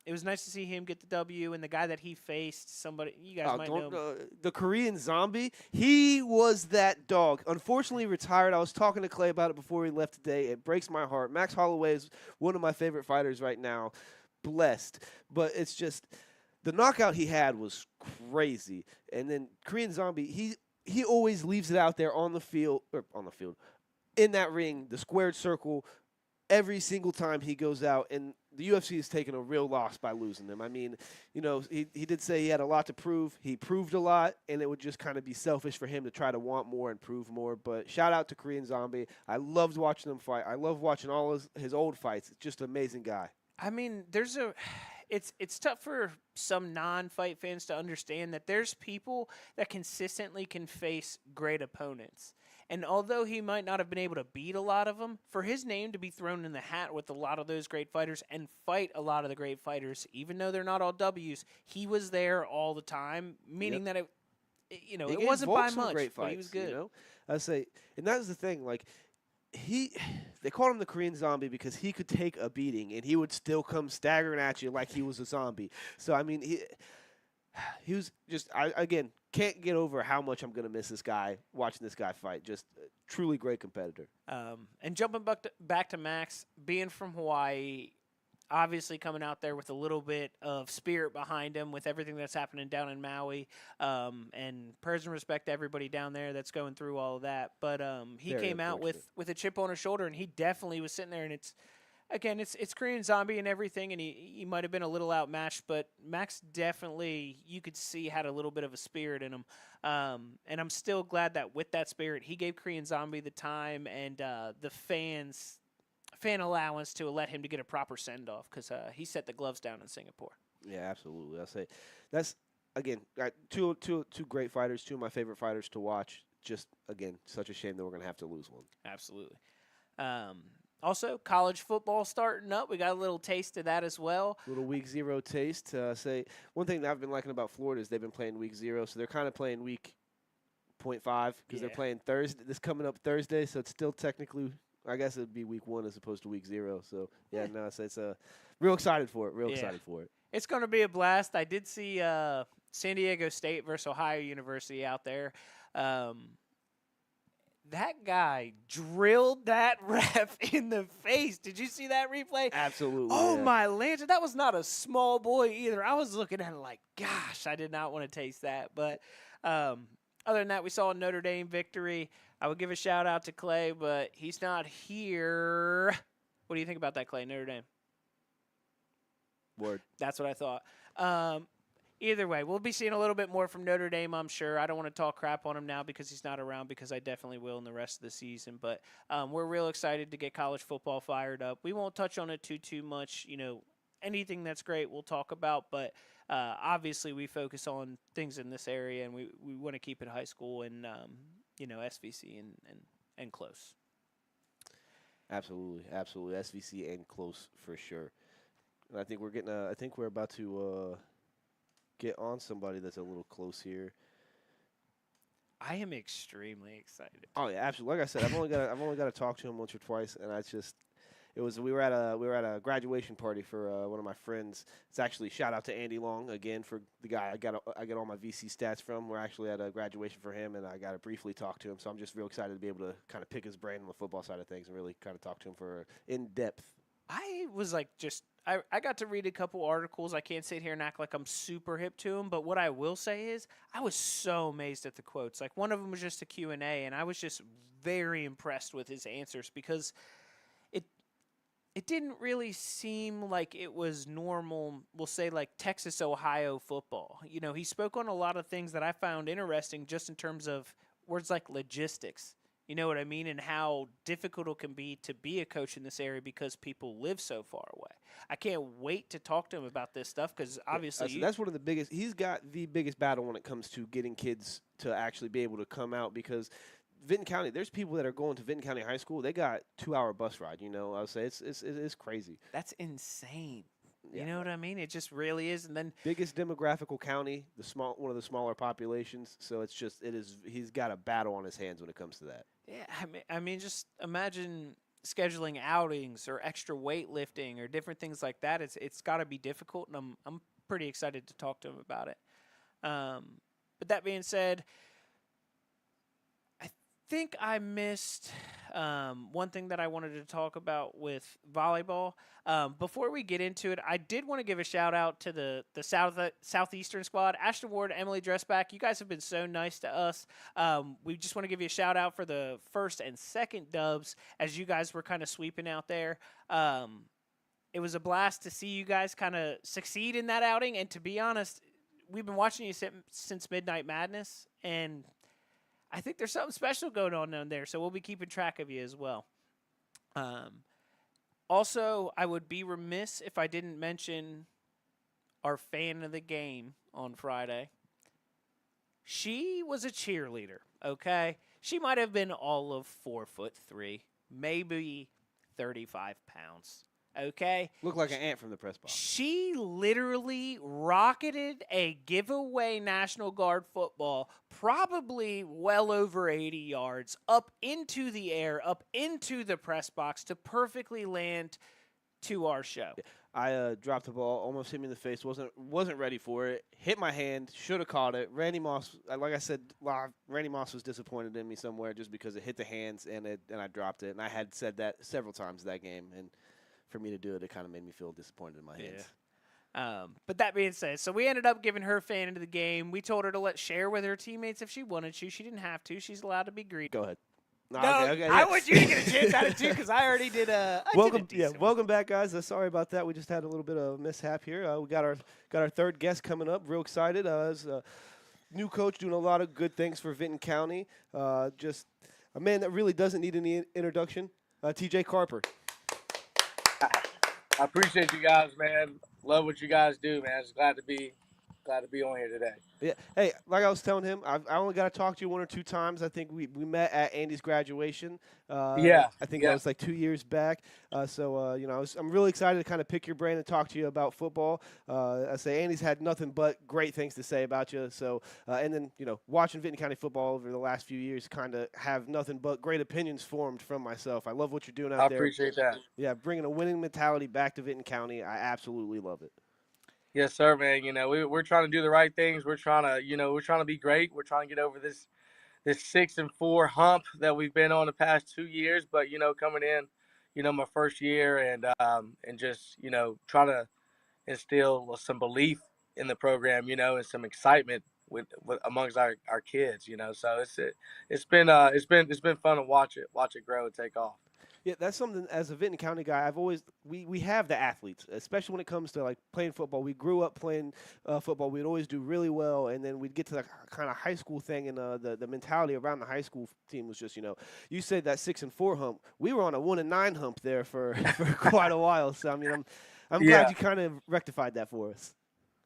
it was nice to see him get the W, and the guy that he faced, somebody you guys might know. The Korean Zombie, he was that dog. Unfortunately retired. I was talking to Clay about it before he left today. It breaks my heart. Max Holloway is one of my favorite fighters right now. Blessed. But it's just the knockout he had was crazy. And then Korean Zombie, he always leaves it out there on the field, in that ring, the squared circle, every single time he goes out. And the UFC has taken a real loss by losing him. I mean, he did say he had a lot to prove. He proved a lot, and it would just kind of be selfish for him to try to want more and prove more. But shout out to Korean Zombie. I loved watching him fight. I love watching all his old fights. It's just an amazing guy. I mean, it's tough for some non-fight fans to understand that there's people that consistently can face great opponents. And although he might not have been able to beat a lot of them, for his name to be thrown in the hat with a lot of those great fighters and fight a lot of the great fighters, even though they're not all W's, he was there all the time, meaning that it wasn't by much, great but fights, he was good. I say, and that was the thing, like, they called him the Korean Zombie because he could take a beating and he would still come staggering at you like he was a zombie. So, I mean, he was just, again, can't get over how much I'm going to miss this guy, watching this guy fight. Just a truly great competitor. And jumping back to Max, being from Hawaii, obviously coming out there with a little bit of spirit behind him with everything that's happening down in Maui. And prayers and respect to everybody down there that's going through all of that. But he Very came out unfortunate. with a chip on his shoulder, and he definitely was sitting there. And it's Korean Zombie and everything, and he might have been a little outmatched, but Max definitely, you could see, had a little bit of a spirit in him. And I'm still glad that with that spirit, he gave Korean Zombie the time and the fan allowance to let him to get a proper send off because he set the gloves down in Singapore. Yeah, absolutely. I'll say that's again two great fighters, two of my favorite fighters to watch. Just again, such a shame that we're gonna have to lose one. Absolutely. Also, college football starting up. We got a little taste of that as well. Little week 0 taste. Say one thing that I've been liking about Florida is they've been playing week 0, so they're kind of playing week 0.5 because they're playing Thursday. This coming up Thursday, so it's still technically, I guess it'd be week 1 as opposed to week 0. So yeah, no, it's real excited for it. Real excited for it. It's going to be a blast. I did see San Diego State versus Ohio University out there. That guy drilled that ref in the face. Did you see that replay? Absolutely. Oh, yeah. my lantern. That was not a small boy either. I was looking at it like, gosh, I did not want to taste that. But other than that, we saw a Notre Dame victory. I would give a shout-out to Clay, but he's not here. What do you think about that, Clay, Notre Dame? Word. That's what I thought. Either way, we'll be seeing a little bit more from Notre Dame, I'm sure. I don't want to talk crap on him now because he's not around, because I definitely will in the rest of the season. But we're real excited to get college football fired up. We won't touch on it too much. You know, anything that's great we'll talk about. But obviously we focus on things in this area, and we want to keep it high school and, SVC and close. Absolutely. SVC and close for sure. And I think we're about to get on somebody that's a little close here. I am extremely excited. Oh yeah, absolutely. Like I said, I've only got to talk to him once or twice, and we were at a graduation party for one of my friends. It's actually shout out to Andy Long again for the guy I get all my VC stats from. We're actually at a graduation for him, and I got to briefly talk to him. So I'm just real excited to be able to kind of pick his brain on the football side of things and really kind of talk to him for in depth. I was like I got to read a couple articles. I can't sit here and act like I'm super hip to them, but what I will say is I was so amazed at the quotes. Like one of them was just a Q&A, and I was just very impressed with his answers because it didn't really seem like it was normal, we'll say like Texas, Ohio football. You know, he spoke on a lot of things that I found interesting just in terms of words like logistics. You know what I mean? And how difficult it can be to be a coach in this area because people live so far away. I can't wait to talk to him about this stuff because obviously that's one of the biggest. He's got the biggest battle when it comes to getting kids to actually be able to come out because Vinton County, there's people that are going to Vinton County High School. They got 2-hour bus ride. You know, I would say it's crazy. That's insane. Yeah. You know what I mean? It just really is. And then biggest demographical county, one of the smaller populations. So he's got a battle on his hands when it comes to that. Yeah, I mean, just imagine scheduling outings or extra weightlifting or different things like that. It's got to be difficult, and I'm pretty excited to talk to him about it. But that being said, I think I missed one thing that I wanted to talk about with volleyball. Before we get into it, I did want to give a shout out to the Southeastern squad. Ashton Ward, Emily Dressback, you guys have been so nice to us. We just want to give you a shout out for the first and second dubs as you guys were kind of sweeping out there. It was a blast to see you guys kind of succeed in that outing. And to be honest, we've been watching you since Midnight Madness, and I think there's something special going on down there, so we'll be keeping track of you as well. Also, I would be remiss if I didn't mention our fan of the game on Friday. She was a cheerleader, okay? She might have been all of 4'3", maybe 35 pounds. Okay? Looked like an ant from the press box. She literally rocketed a giveaway National Guard football, probably well over 80 yards, up into the air, up into the press box to perfectly land to our show. I dropped the ball, almost hit me in the face, wasn't ready for it, hit my hand, should have caught it. Randy Moss, like I said live, Randy Moss was disappointed in me somewhere just because it hit the hands and I dropped it. And I had said that several times that game. And for me to do it, it kind of made me feel disappointed in my Yeah. hands. But that being said, so we ended up giving her fan into the game. We told her to share with her teammates if she wanted to. She didn't have to. She's allowed to be greedy. Go ahead. No, No, okay, I yeah. want you to get a chance at it too because I already did. Welcome, did a decent one. welcome back, guys. Sorry about that. We just had a little bit of mishap here. We got our third guest coming up. Real excited. As a new coach, doing a lot of good things for Vinton County. Just a man that really doesn't need any introduction. T.J. Carper. I appreciate you guys, man. Love what you guys do, man. Just glad to be on here today. Yeah. Hey, like I was telling him, I only got to talk to you one or two times. I think we met at Andy's graduation. Yeah, I think yeah. that was like 2 years back. I'm really excited to kind of pick your brain and talk to you about football. I say Andy's had nothing but great things to say about you. So, and then watching Vinton County football over the last few years, kind of have nothing but great opinions formed from myself. I love what you're doing out I there. appreciate that. Yeah, bringing a winning mentality back to Vinton County. I absolutely love it. Yes, sir, man. We're trying to do the right things. We're trying to be great. We're trying to get over this 6-4 hump that we've been on the past 2 years. But coming in, my first year and just trying to instill some belief in the program, and some excitement with amongst our kids, So it's been fun to watch it grow and take off. Yeah, that's something as a Vinton County guy. I've always we have the athletes, especially when it comes to like playing football. We grew up playing football. We'd always do really well, and then we'd get to the kind of high school thing, and the mentality around the high school team was just you said that 6-4 hump. We were on a 1-9 hump there for for quite a while. So I mean, I'm Yeah. glad you kind of rectified that for us.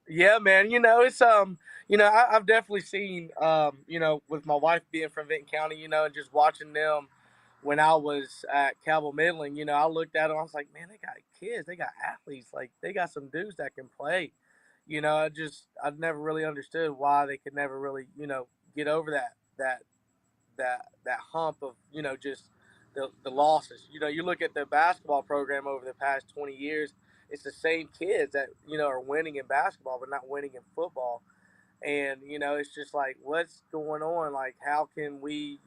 Yeah, man. It's I've definitely seen with my wife being from Vinton County, and just watching them when I was at Cabell Midland, I looked at them, I was like, man, they got kids, they got athletes, like they got some dudes that can play. I've never really understood why they could never really, get over that hump of, just the losses. You look at the basketball program over the past 20 years, it's the same kids that, are winning in basketball, but not winning in football. And, it's just like, what's going on? Like, how can we,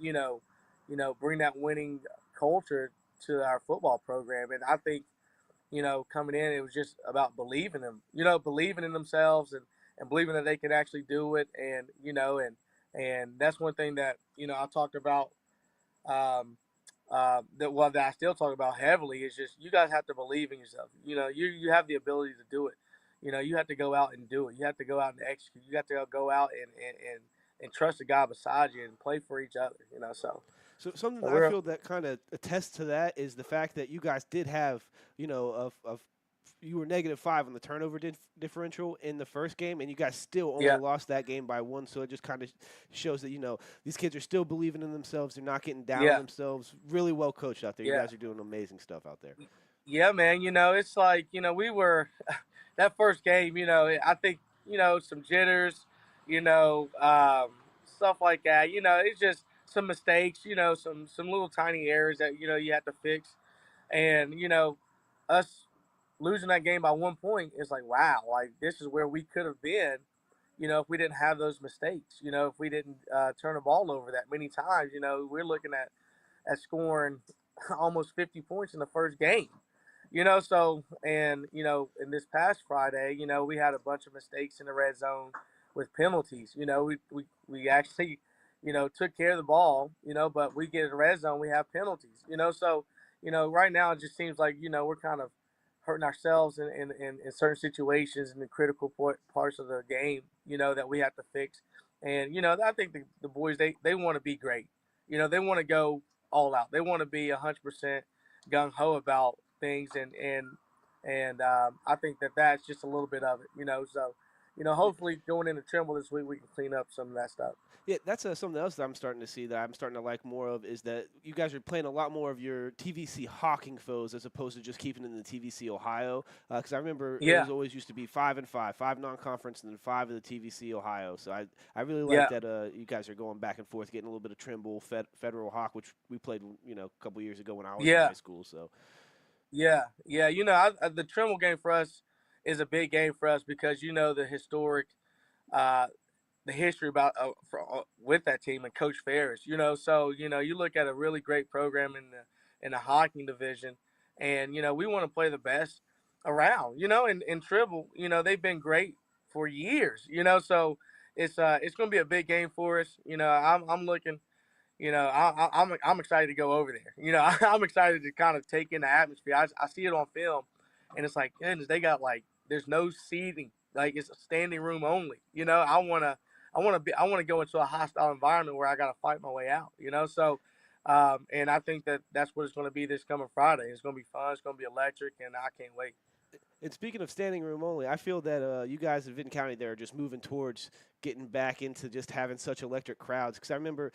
bring that winning culture to our football program? And I think, coming in, it was just about believing them, believing in themselves and believing that they can actually do it. And that's one thing that, I talked about, that I still talk about heavily is just you guys have to believe in yourself. You have the ability to do it. You have to go out and do it. You have to go out and execute. You have to go out and trust the guy beside you and play for each other. So something So that I feel that kind of attests to that is the fact that you guys did have, you were -5 on the turnover differential in the first game, and you guys still only Yeah. lost that game by 1. So it just kind of shows that these kids are still believing in themselves. They're not getting down on Yeah. themselves. Really well coached out there. You Yeah. guys are doing amazing stuff out there. Yeah, man. It's like we were that first game. I think some jitters, stuff like that. It's just some mistakes. Some little tiny errors that you have to fix, and us losing that game by 1 point is like wow, like this is where we could have been. If we didn't have those mistakes, if we didn't turn the ball over that many times, we're looking at scoring almost 50 points in the first game. So and in this past Friday, we had a bunch of mistakes in the red zone with penalties. We actually, took care of the ball, but we get in the red zone, we have penalties. So right now it just seems like we're kind of hurting ourselves in certain situations in the critical parts of the game, that we have to fix. And I think the boys they want to be great. They want to go all out. They want to be 100% gung ho about things, and I think that's just a little bit of it. So hopefully going into Trimble this week we can clean up some of that stuff. Yeah, that's something else that I'm starting to see that I'm starting to like more of is that you guys are playing a lot more of your TVC Hawking foes as opposed to just keeping it in the TVC Ohio. Because I remember it was always used to be 5-5, 5 non-conference, and then 5 of the TVC Ohio. So I really like that you guys are going back and forth, getting a little bit of Trimble, Federal Hawk, which we played a couple years ago when I was in high school. So Yeah. The Trimble game for us is a big game for us because the historic. The history about with that team and Coach Ferris, so you look at a really great program in the Hocking division, and we want to play the best around. And Tribble, they've been great for years. So it's going to be a big game for us. I'm looking. I'm excited to go over there. I'm excited to kind of take in the atmosphere. I see it on film, and it's like, goodness, they got like there's no seating, like it's a standing room only. I want to go into a hostile environment where I got to fight my way out. So. And I think that's what it's going to be this coming Friday. It's going to be fun. It's going to be electric, and I can't wait. And speaking of standing room only, I feel that you guys in Vinton County there are just moving towards getting back into just having such electric crowds. Because I remember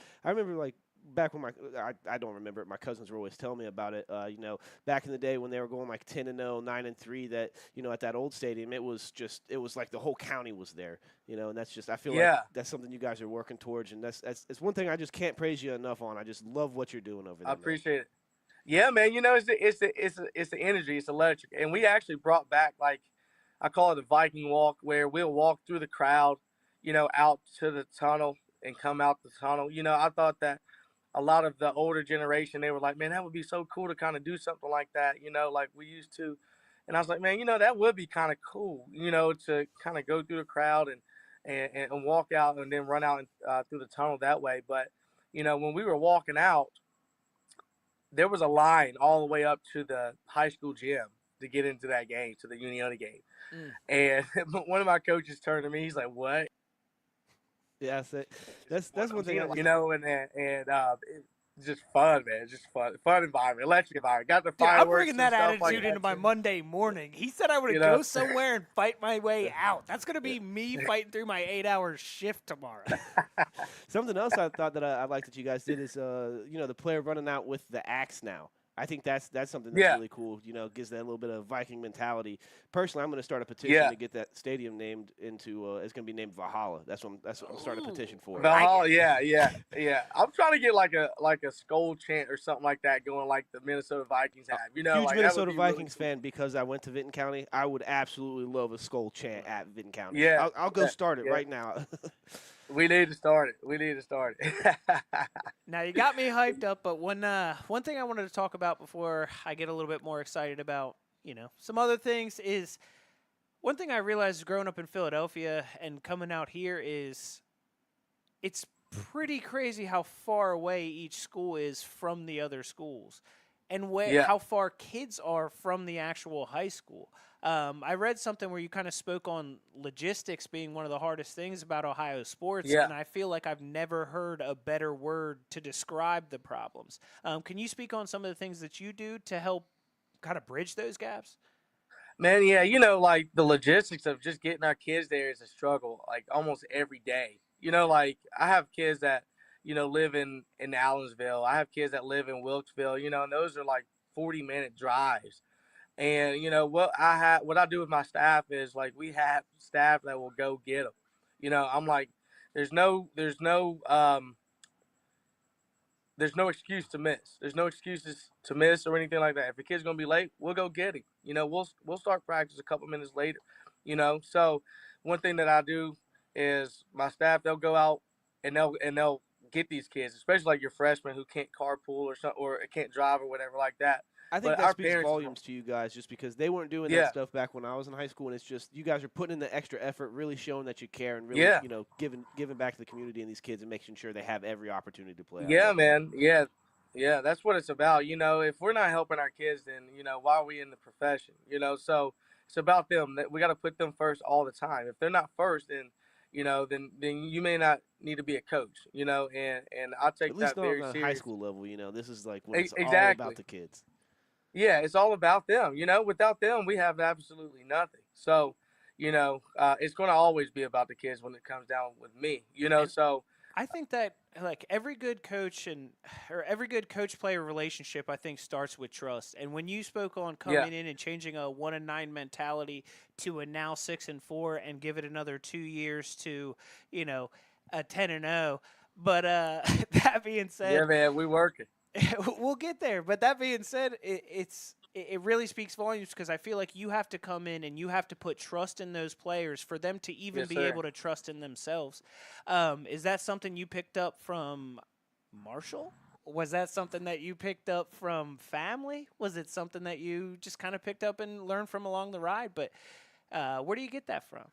like back when I don't remember it. My cousins were always telling me about it. Back in the day when they were going like 10-0, 9-3, that at that old stadium, it was like the whole county was there. And that's just I feel like Yeah, that's something you guys are working towards, and that's it's one thing I just can't praise you enough on. I just love what you're doing over I there, man. appreciate it. Yeah, man. It's the energy. It's electric, and we actually brought back like I call it a Viking walk, where we'll walk through the crowd, out to the tunnel and come out the tunnel. I thought that a lot of the older generation they were like, man, that would be so cool to kind of do something like that, like we used to. And I was like, man, that would be kind of cool, to kind of go through the crowd and walk out and then run out through the tunnel that way. But when we were walking out, there was a line all the way up to the high school gym to get into that game, to the Uniona game. Mm. And one of my coaches turned to me. He's like, "What?" Yeah, that's one thing. It's just fun, man. It's just fun environment, electric environment. Got the Dude, I'm fireworks bringing and that stuff attitude like into that. my Monday morning. He said I would You go know? somewhere and fight my way out. That's going to be me fighting through my 8-hour shift tomorrow. Something else I thought that I like that you guys did is the player running out with the axe now. I think that's something that's Yeah, really cool. Gives that a little bit of Viking mentality. Personally, I'm going to start a petition yeah. to get that stadium named into. It's going to be named Valhalla. That's what I'm starting a petition for. Like Valhalla, it. yeah. I'm trying to get like a skull chant or something like that going, like the Minnesota Vikings have. Huge Like that would Minnesota be really Vikings cool. fan because I went to Vinton County. I would absolutely love a skull chant at Vinton County. Yeah, I'll go start it yeah. right now. We need to start it. Now you got me hyped up, but one thing I wanted to talk about before I get a little bit more excited about some other things is one thing I realized growing up in Philadelphia and coming out here is it's pretty crazy how far away each school is from the other schools and Yeah, how far kids are from the actual high school. I read something where you kind of spoke on logistics being one of the hardest things about Ohio sports, yeah. and I feel like I've never heard a better word to describe the problems. Can you speak on some of the things that you do to help kind of bridge those gaps? Man, yeah, like the logistics of just getting our kids there is a struggle, like almost every day. Like I have kids that, live in Allensville. I have kids that live in Wilkesville, and those are like 40-minute drives. And what I do with my staff is like we have staff that will go get them. I'm like, there's no there's no excuse to miss. There's no excuses to miss or anything like that. If a kid's gonna be late, we'll go get him. We'll start practice a couple minutes later. So one thing that I do is my staff they'll go out and they'll get these kids, especially like your freshmen who can't carpool or something or can't drive or whatever like that. I think But that our speaks parents, volumes to you guys just because they weren't doing that yeah, stuff back when I was in high school, and it's just you guys are putting in the extra effort, really showing that you care, and really, yeah, giving back to the community and these kids and making sure they have every opportunity to play. I yeah, love that. man, yeah. That's what it's about. If we're not helping our kids, then why are we in the profession? So it's about them. That we got to put them first all the time. If they're not first, then then you may not need to be a coach. And I At take least that not on very the high serious. school level. This is like when it's all about Exactly. the kids. Yeah, it's all about them. Without them, we have absolutely nothing. So, it's going to always be about the kids when it comes down with me. And So I think that like every good coach or every good coach player relationship I think starts with trust. And when you spoke on yeah, coming in and changing a 1-9 mentality to a now 6-4 and give it another 2 years to, a 10-0. But that being yeah, said, man, we working. we'll get there. But that being said, it really speaks volumes because I feel like you have to come in and you have to put trust in those players for them to even Yes, be sir. able to trust in themselves. Is that something you picked up from Marshall? Was that something that you picked up from family? Was it something that you just kind of picked up and learned from along the ride? But where do you get that from?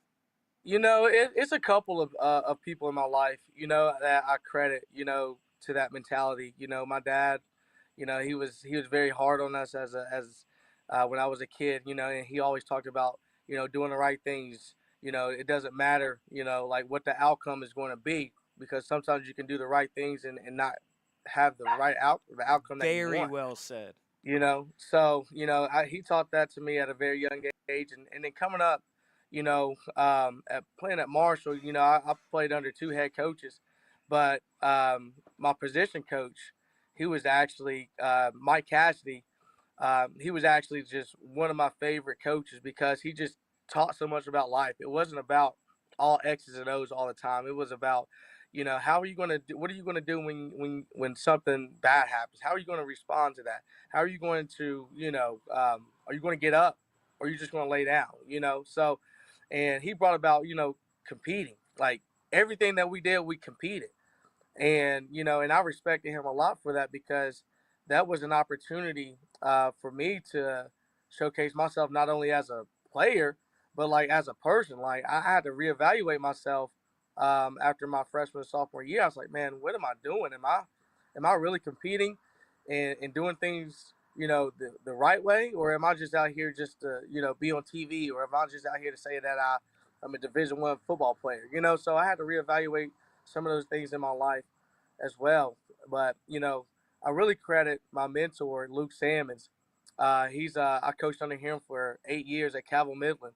It's a couple of people in my life, that I credit, to that mentality. My dad, he was very hard on us as when I was a kid, and he always talked about, doing the right things. It doesn't matter, like what the outcome is going to be, because sometimes you can do the right things and not have the outcome that you Very want. well said. So he taught that to me at a very young age, and then coming up, at playing at Marshall, I played under two head coaches, but my position coach, he was actually Mike Cassidy. He was actually just one of my favorite coaches because he just taught so much about life. It wasn't about all X's and O's all the time. It was about, how are you going to do, what are you going to do when something bad happens? How are you going to respond to that? How are you going to, are you going to get up, or are you just going to lay down? So, and he brought about, competing. Like everything that we did, we competed, and I respected him a lot for that, because that was an opportunity for me to showcase myself, not only as a player, but like as a person. Like I had to reevaluate myself after my freshman and sophomore year. I was like, man, what am I doing? Am I really competing and doing things, the right way, or am I just out here just to, be on TV, or am I just out here to say that I'm a Division I football player? So I had to reevaluate some of those things in my life as well. But I really credit my mentor, Luke Salmons. I coached under him for 8 years at Cavill Midland,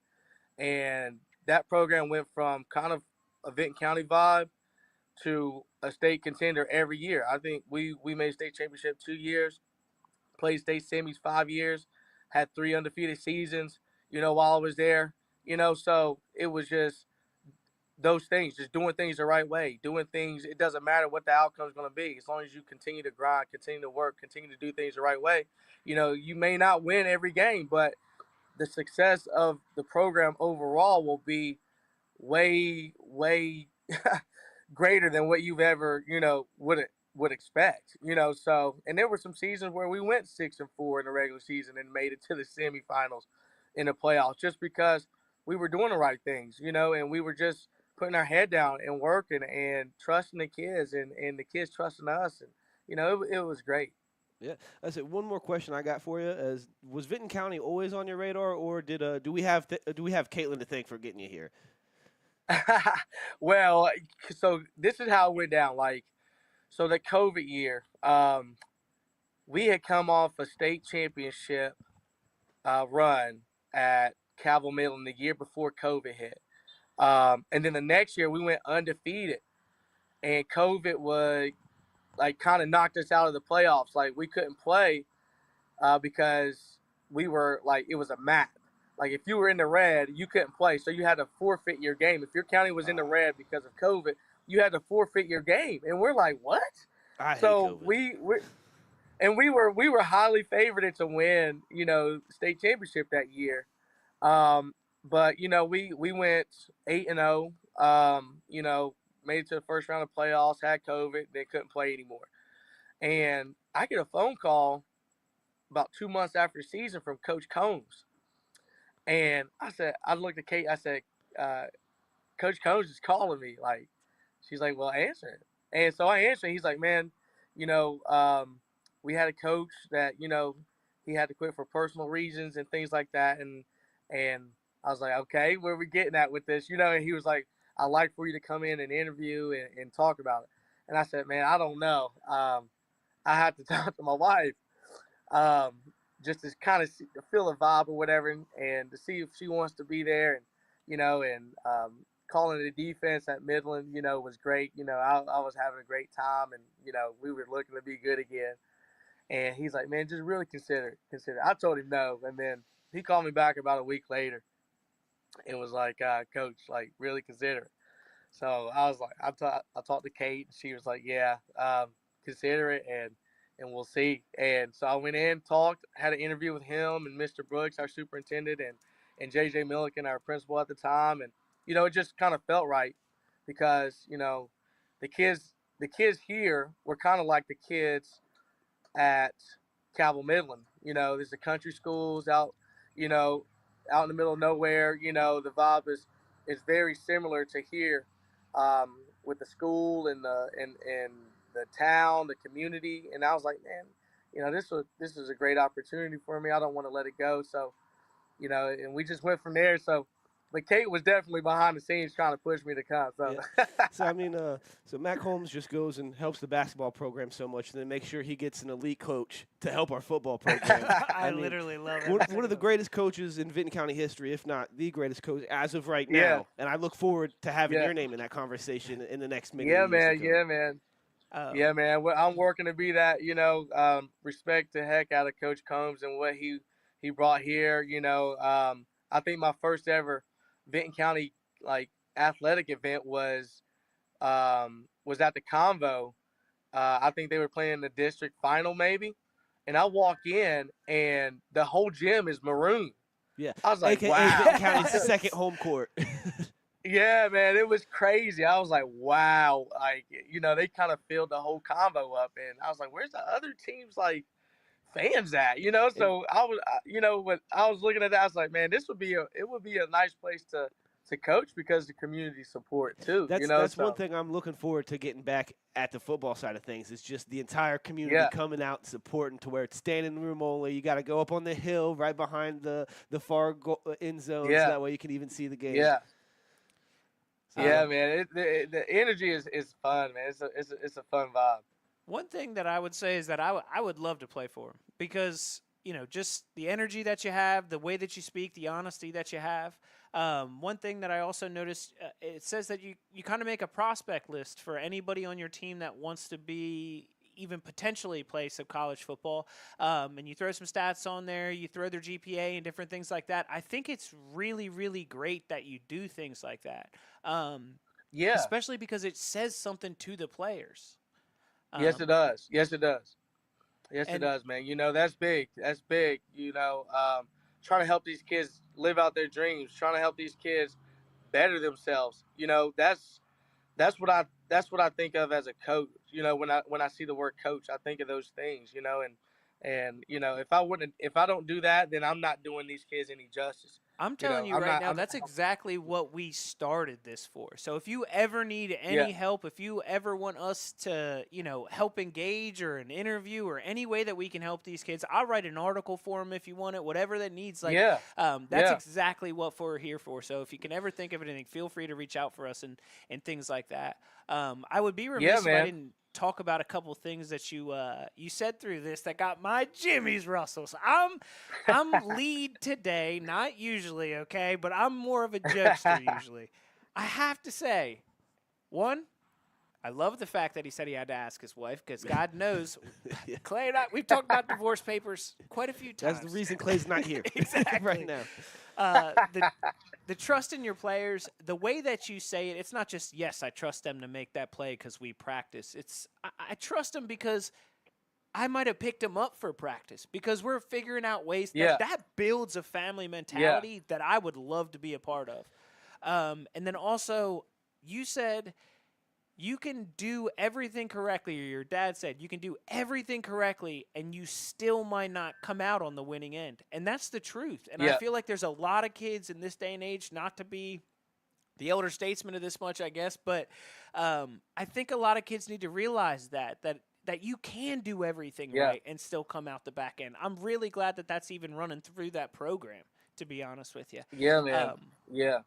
and that program went from kind of a Vinton County vibe to a state contender every year. I think we made state championship 2 years, played state semis 5 years, had three undefeated seasons. While I was there, so it was just those things, just doing things the right way, doing things. It doesn't matter what the outcome is going to be, as long as you continue to grind, continue to work, continue to do things the right way. You may not win every game, but the success of the program overall will be way, way greater than what you've ever, would expect. So, and there were some seasons where we went 6-4 in the regular season and made it to the semifinals in the playoffs, just because we were doing the right things, and we were just putting our head down and working and trusting the kids, and the kids trusting us, and it was great. Yeah, I said one more question I got for you is: was Vinton County always on your radar, or do we have Caitlin to thank for getting you here? Well, so this is how it went down. Like, so the COVID year, we had come off a state championship run at Cavill Midland the year before COVID hit. And then the next year we went undefeated, and COVID was like kind of knocked us out of the playoffs. Like we couldn't play because we were like, it was a map. Like if you were in the red, you couldn't play, so you had to forfeit your game. If your county was in the Ah, red because of COVID, you had to forfeit your game. And we're like, what? I hate So COVID. we were highly favored to win, state championship that year. Um, but we went 8-0. Made it to the first round of playoffs, had COVID, they couldn't play anymore. And I get a phone call about 2 months after the season from Coach Combs, and I looked at Kate. I said, uh, Coach Combs is calling me. Like, she's like, well, answer it. And so I answered. He's like, man, you know, um, we had a coach that he had to quit for personal reasons and things like that. And I was like, okay, where are we getting at with this? And he was like, I'd like for you to come in and interview and talk about it. And I said, man, I don't know. I have to talk to my wife, um, just to kind of feel a vibe or whatever, and to see if she wants to be there, and calling the defense at Midland, was great. I was having a great time, and we were looking to be good again. And he's like, man, just really consider. I told him no, and then he called me back about a week later and was like, Coach, like really consider it. So I was like, I talked to Kate, and she was like, yeah, consider it, and we'll see. And so I went in, talked, had an interview with him and Mr. Brooks, our superintendent, and JJ Milliken, our principal at the time, and it just kind of felt right, because the kids here were kind of like the kids at Cabell Midland. There's the country schools out, you know, out in the middle of nowhere. The vibe is very similar to here, with the school and the town, the community. And I was like, man, this is a great opportunity for me. I don't want to let it go. So, and we just went from there. So, but Kate was definitely behind the scenes trying to push me to come. So, Yeah. So I mean, so Mac Holmes just goes and helps the basketball program so much, and then make sure he gets an elite coach to help our football program. I mean, literally love it. one of the greatest coaches in Vinton County history, if not the greatest coach as of right now. Yeah. And I look forward to having Yeah. your name in that conversation in the next many yeah, years. man. to come. Yeah, man. Oh, Yeah, man. Well, I'm working to be that. Respect the heck out of Coach Combs and what he brought here. I think my first ever Vinton County like athletic event was at the Convo. I think they were playing the district final maybe, and I walk in and the whole gym is maroon. Yeah. I was like, AKA wow. Vinton County's second home court. Yeah, man, it was crazy. I was like, wow, like they kind of filled the whole combo up, and I was like, where's the other teams like fans at? So I was, when I was looking at that, I was like, man, it would be a nice place to coach because the community support too. That's so one thing I'm looking forward to getting back at the football side of things. It's just the entire community Yeah. coming out and supporting to where it's standing room only. You got to go up on the hill right behind the far end zone, Yeah. so that way you can even see the game. Yeah. So, Yeah, man. The energy is fun, man. It's a fun vibe. one thing that I would say is that I would love to play for him because just the energy that you have, the way that you speak, the honesty that you have. One thing that I also noticed, it says that you kind of make a prospect list for anybody on your team that wants to be even potentially play some college football, and you throw some stats on there, you throw their GPA and different things like that. I think it's really, really great that you do things like that, Yeah. especially because it says something to the players. Yes, it does. Yes, it does. Yes, it and- does, man. That's big. That's big. Trying to help these kids live out their dreams. Trying to help these kids better themselves. That's what I think of as a coach. When I see the word coach, I think of those things. And if I don't do that, then I'm not doing these kids any justice. I'm telling you I'm right not- now, I'm- that's exactly what we started this for. So if you ever need any Yeah. help, if you ever want us to, help engage or an interview or any way that we can help these kids, I'll write an article for them if you want it, whatever that needs. Like, Yeah. that's Yeah. exactly what we're here for. So if you can ever think of anything, feel free to reach out for us and things like that. I would be remiss if I man. didn't talk about a couple things that you said through this that got my jimmies Russells. I'm lead today, not usually, okay, but I'm more of a jokester usually. I have to say, one, I love the fact that he said he had to ask his wife because God knows, Yeah. Clay and I, we've talked about divorce papers quite a few times. That's the reason Clay's not here Exactly. right now. The trust in your players, the way that you say it, it's not just, yes, I trust them to make that play because we practice. It's I trust them because I might have picked them up for practice because we're figuring out ways that builds a family mentality that I would love to be a part of. And then also, you said you can do everything correctly, or your dad said you can do everything correctly, and you still might not come out on the winning end. And that's the truth. And I feel like there's a lot of kids in this day and age, not to be the elder statesman of this much, I guess, but I think a lot of kids need to realize that you can do everything right and still come out the back end. I'm really glad that that's even running through that program, to be honest with you. Yeah, man. Yeah.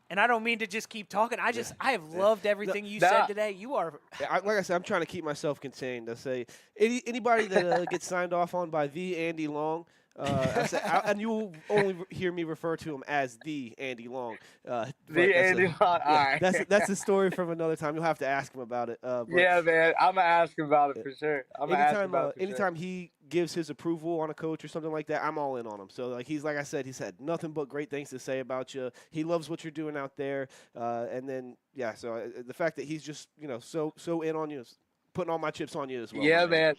And I don't mean to just keep talking. I have loved everything you said today. You are Like I said, I'm trying to keep myself contained. I say anybody that gets signed off on by the Andy Long, and you will only hear me refer to him as the Andy Long. Andy Long. All right. That's a story from another time. You'll have to ask him about it. Yeah, man. I'm gonna ask him about it for sure. Anytime he gives his approval on a coach or something like that, I'm all in on him. So like I said, he's had nothing but great things to say about you. He loves what you're doing out there, and then so the fact that he's just so in on you, putting all my chips on you as well. Yeah, man.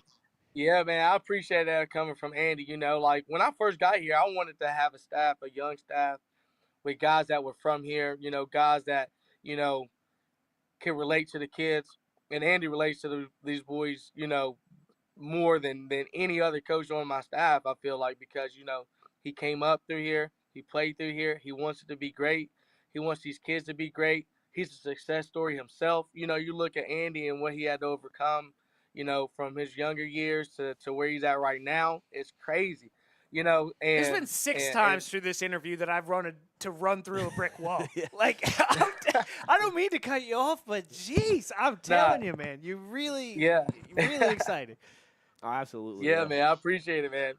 Yeah, man. I appreciate that coming from Andy. Like when I first got here, I wanted to have a young staff with guys that were from here. Guys that can relate to the kids, and Andy relates to these boys. more than any other coach on my staff. I feel like because he came up through here, he played through here, he wants it to be great, he wants these kids to be great. He's a success story himself. You look at Andy and what he had to overcome. From his younger years to where he's at right now, it's crazy. There's been And six and times through this interview that I've run through a brick wall. Yeah. Like, I don't mean to cut you off, but jeez, I'm telling you, man, you're really excited. Oh, absolutely. yeah, man, I appreciate it, man.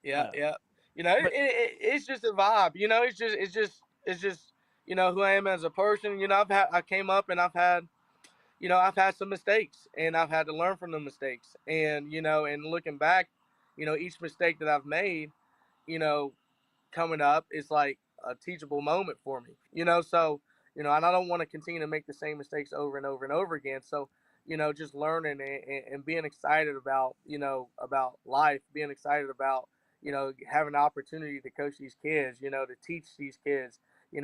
Yeah, yeah. But- It's just a vibe. It's just who I am as a person. I came up and I've had some mistakes and I've had to learn from the mistakes. And looking back, each mistake that I've made, you know, coming up is like a teachable moment for me. And I don't want to continue to make the same mistakes over and over and over again. So, just learning and being excited about life, being excited about, having the opportunity to coach these kids, to teach these kids, I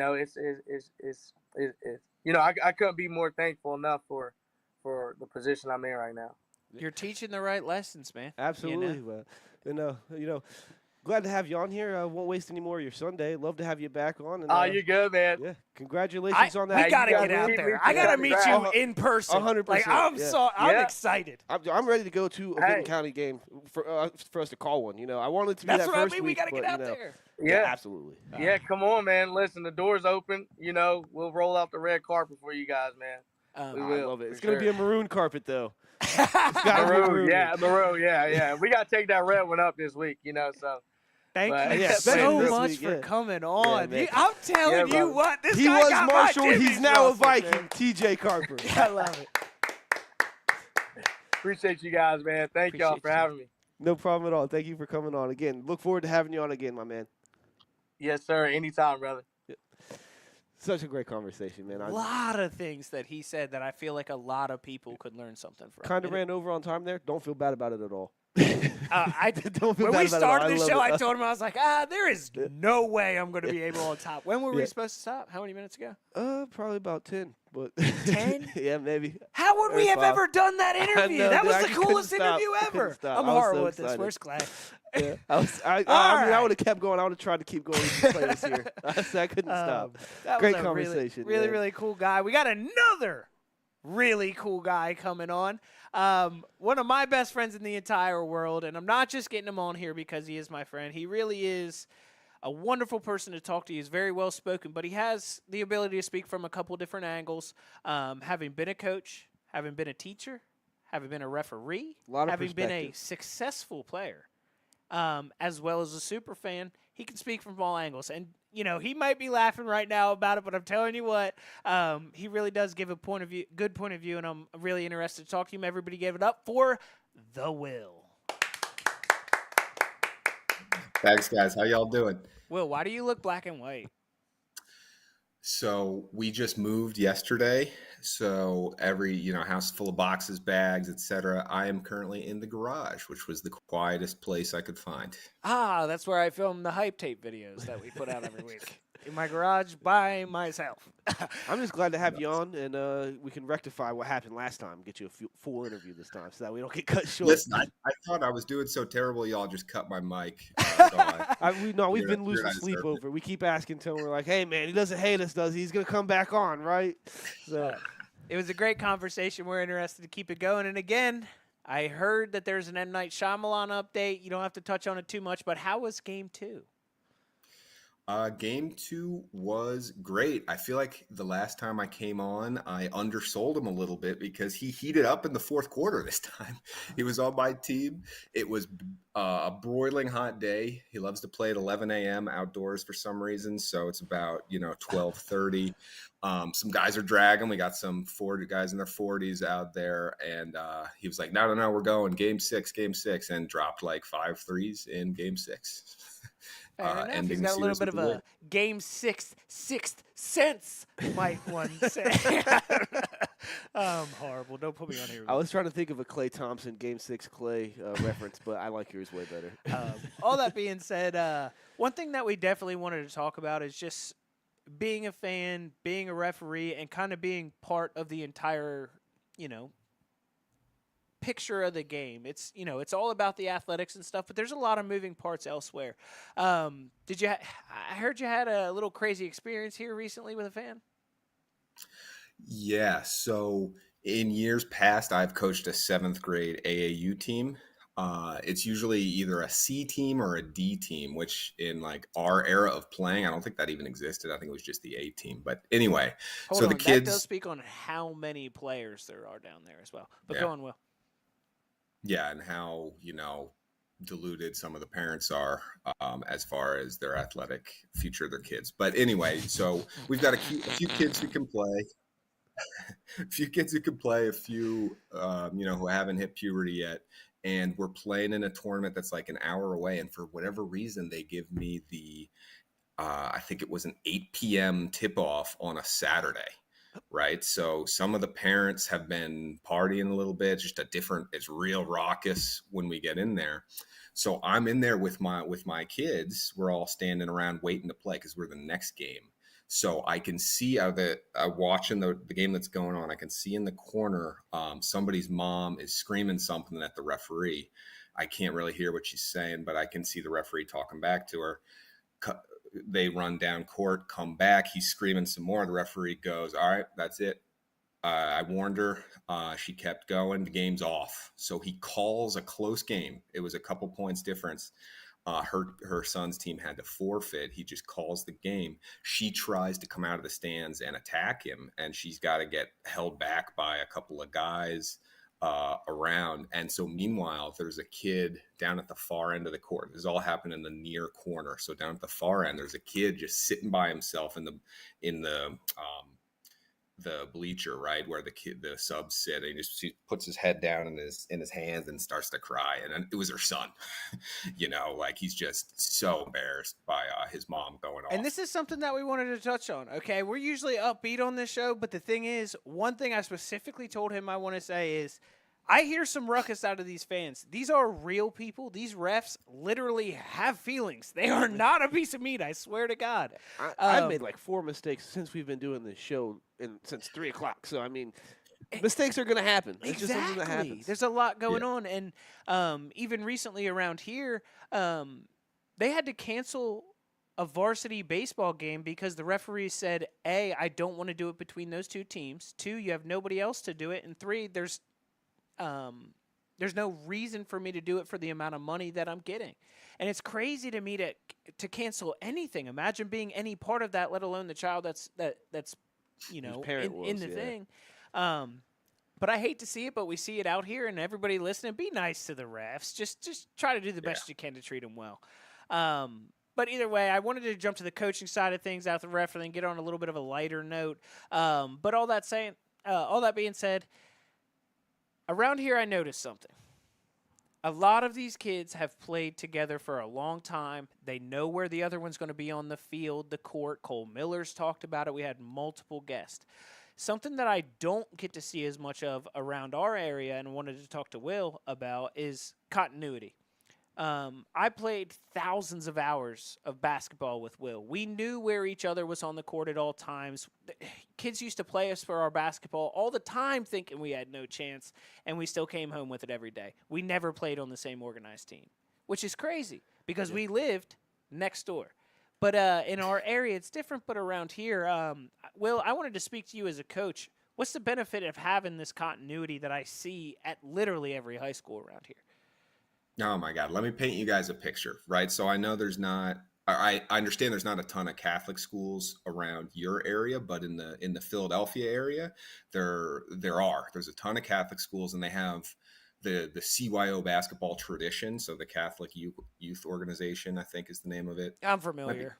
couldn't be more thankful enough for the position I'm in right now. You're teaching the right lessons, man. Absolutely. Glad to have you on here. Won't waste any more of your Sunday. Love to have you back on. And, You're good, man. Yeah, congratulations on that. We gotta gotta get out keep there. me I gotta meet you congrats. in person. 100%, Like, yeah. I'm Yeah. excited. I'm ready to go to a Hey. Vinton County game for us to call one. I wanted it to be That's that what I first mean. week. We gotta get but, out there. Yeah, Yeah. absolutely. Yeah, come on, man. Listen, the door's open. We'll roll out the red carpet for you guys, man. We I will, love it. for It's gonna be a sure. maroon carpet though. Gotta be Maroon, yeah, maroon, yeah. We got to take that red one up this week, so. Thank But- you Yeah, so this much week, for yeah. coming on. man. I'm telling Yeah, you brother. what, this He guy was got my Marshall. He's Jimmy's now a ruffled, Viking. man. TJ Carper. I love it. Appreciate you guys, man. Thank y'all Appreciate for you. having me. No problem at all. Thank you for coming on again. Look forward to having you on again, my man. Yes, sir. Anytime, brother. Such a great conversation, man. A I lot of things that he said that I feel like a lot of people could learn something from. kind of And ran over on time there. Don't feel bad about it at all. I Don't feel when bad we about it at all. started the love show, it. I told him, I was like, there is no way I'm going to be able on top. When were we Yeah. supposed to stop? How many minutes ago? Probably about 10. But 10? Yeah, maybe. How would we Or have 5. ever done that interview? know, that dude, was I the couldn't coolest stop. interview I couldn't ever. stop. I'm I was horrible so at this. excited. Where's Clay? Yeah. I All mean, I right. would have kept going. I would have tried to keep going if you played us here. I couldn't stop. That Great was a conversation, Really, man. really cool guy. We got another really cool guy coming on. One of my best friends in the entire world, and I'm not just getting him on here because he is my friend. He really is a wonderful person to talk to. He's very well spoken, but he has the ability to speak from a couple different angles. Having been a coach, having been a teacher, having been a referee, A lot of having been a perspective. successful player, as well as a super fan, he can speak from all angles. And, he might be laughing right now about it, but I'm telling you what, he really does give a good point of view, and I'm really interested to talk to him. Everybody give it up for The Will. Thanks, guys. How y'all doing? Will, why do you look black and white? So we just moved yesterday. So every, house full of boxes, bags, etc. I am currently in the garage, which was the quietest place I could find. That's where I film the hype tape videos that we put out every week. In my garage by myself. I'm just glad to have you on, and we can rectify what happened last time. Get you a full interview this time, so that we don't get cut short. Listen, I thought I was doing so terrible, y'all just cut my mic. We've You're- been losing you're not sleep deserving. over. We keep asking till we're like, "Hey, man, he doesn't hate us, does he? He's gonna come back on, right?" So It was a great conversation. We're interested to keep it going. And again, I heard that there's an M. Night Shyamalan update. You don't have to touch on it too much, but how was Game 2? Game 2 was great. I feel like the last time I came on, I undersold him a little bit because he heated up in the fourth quarter this time. He was on my team. It was a broiling hot day. He loves to play at 11 a.m. outdoors for some reason, so it's about 12:30. Some guys are dragging. We got some 40 guys in their 40s out there, and he was like, "No, we're going game six," and dropped like 5 threes in game 6. Fair enough. ending He's the got a little series bit of with a a win. Game 6 sixth sense, might one say. Horrible. Don't put me on here. I was trying to think of a Klay Thompson Game 6 Clay reference, but I like yours way better. All that being said, one thing that we definitely wanted to talk about is just being a fan, being a referee, and kind of being part of the entire, picture of the game. It's it's all about the athletics and stuff, but there's a lot of moving parts elsewhere. Did you? I heard you had a little crazy experience here recently with a fan. Yeah. So in years past, I've coached a seventh grade AAU team. It's usually either a C team or a D team, which in like our era of playing, I don't think that even existed. I think it was just the A team. But anyway, Hold so the on, that does kids, speak on how many players there are down there as well. But yeah, go on, Will. yeah, and how, diluted some of the parents are as far as their athletic future of their kids. But anyway, so we've got a few kids who can play. A few kids who can play, a few, who haven't hit puberty yet. And we're playing in a tournament that's like an hour away. And for whatever reason, they give me I think it was an 8 p.m. tip off on a Saturday. Right. So some of the parents have been partying a little bit, it's real raucous when we get in there. So I'm in there with my kids. We're all standing around waiting to play because we're the next game. So I can see out of watching the game that's going on. I can see in the corner somebody's mom is screaming something at the referee. I can't really hear what she's saying, but I can see the referee talking back to her. They run down court, come back. He's screaming some more. The referee goes, "All right, that's it. I warned her. She kept going. The game's off." So he calls a close game. It was a couple points difference. Her son's team had to forfeit. He just calls the game. She tries to come out of the stands and attack him, and she's got to get held back by a couple of guys around. And so meanwhile, there's a kid down at the far end of the court. This all happened in the near corner. So down at the far end, there's a kid just sitting by himself in the bleacher, right where the subs sit. And he puts his head down in his hands and starts to cry. And it was her son. Like he's just so embarrassed by his mom going off. And this is something that we wanted to touch on. Okay, we're usually upbeat on this show, but the thing is, one thing I specifically told him I want to say is, I hear some ruckus out of these fans. These are real people. These refs literally have feelings. They are not a piece of meat. I swear to God. I've made like 4 mistakes since we've been doing this show since 3 o'clock. So I mean, mistakes are going to happen. It's just something that happens. There's a lot going on, and even recently around here, they had to cancel a varsity baseball game because the referee said, A, I don't want to do it between those two teams. 2, you have nobody else to do it, and 3, there's no reason for me to do it for the amount of money that I'm getting. And it's crazy to me to cancel anything. Imagine being any part of that, let alone the child that's in the thing. But I hate to see it, but we see it out here, and everybody listening, be nice to the refs. Just try to do the best you can to treat them well. But either way, I wanted to jump to the coaching side of things out the ref and then get on a little bit of a lighter note. But all that being said, around here, I noticed something. A lot of these kids have played together for a long time. They know where the other one's going to be on the field, the court. Cole Miller's talked about it. We had multiple guests. Something that I don't get to see as much of around our area and wanted to talk to Will about is continuity. I played thousands of hours of basketball with Will. We knew where each other was on the court at all times. Kids used to play us for our basketball all the time thinking we had no chance, and we still came home with it every day. We never played on the same organized team, which is crazy because we lived next door. But in our area, it's different, but around here, Will, I wanted to speak to you as a coach. What's the benefit of having this continuity that I see at literally every high school around here? Oh my God. Let me paint you guys a picture, right? So I know I understand there's not a ton of Catholic schools around your area, but in the Philadelphia area, there's a ton of Catholic schools, and they have the CYO basketball tradition. So the Catholic Youth Organization, I think is the name of it. I'm familiar.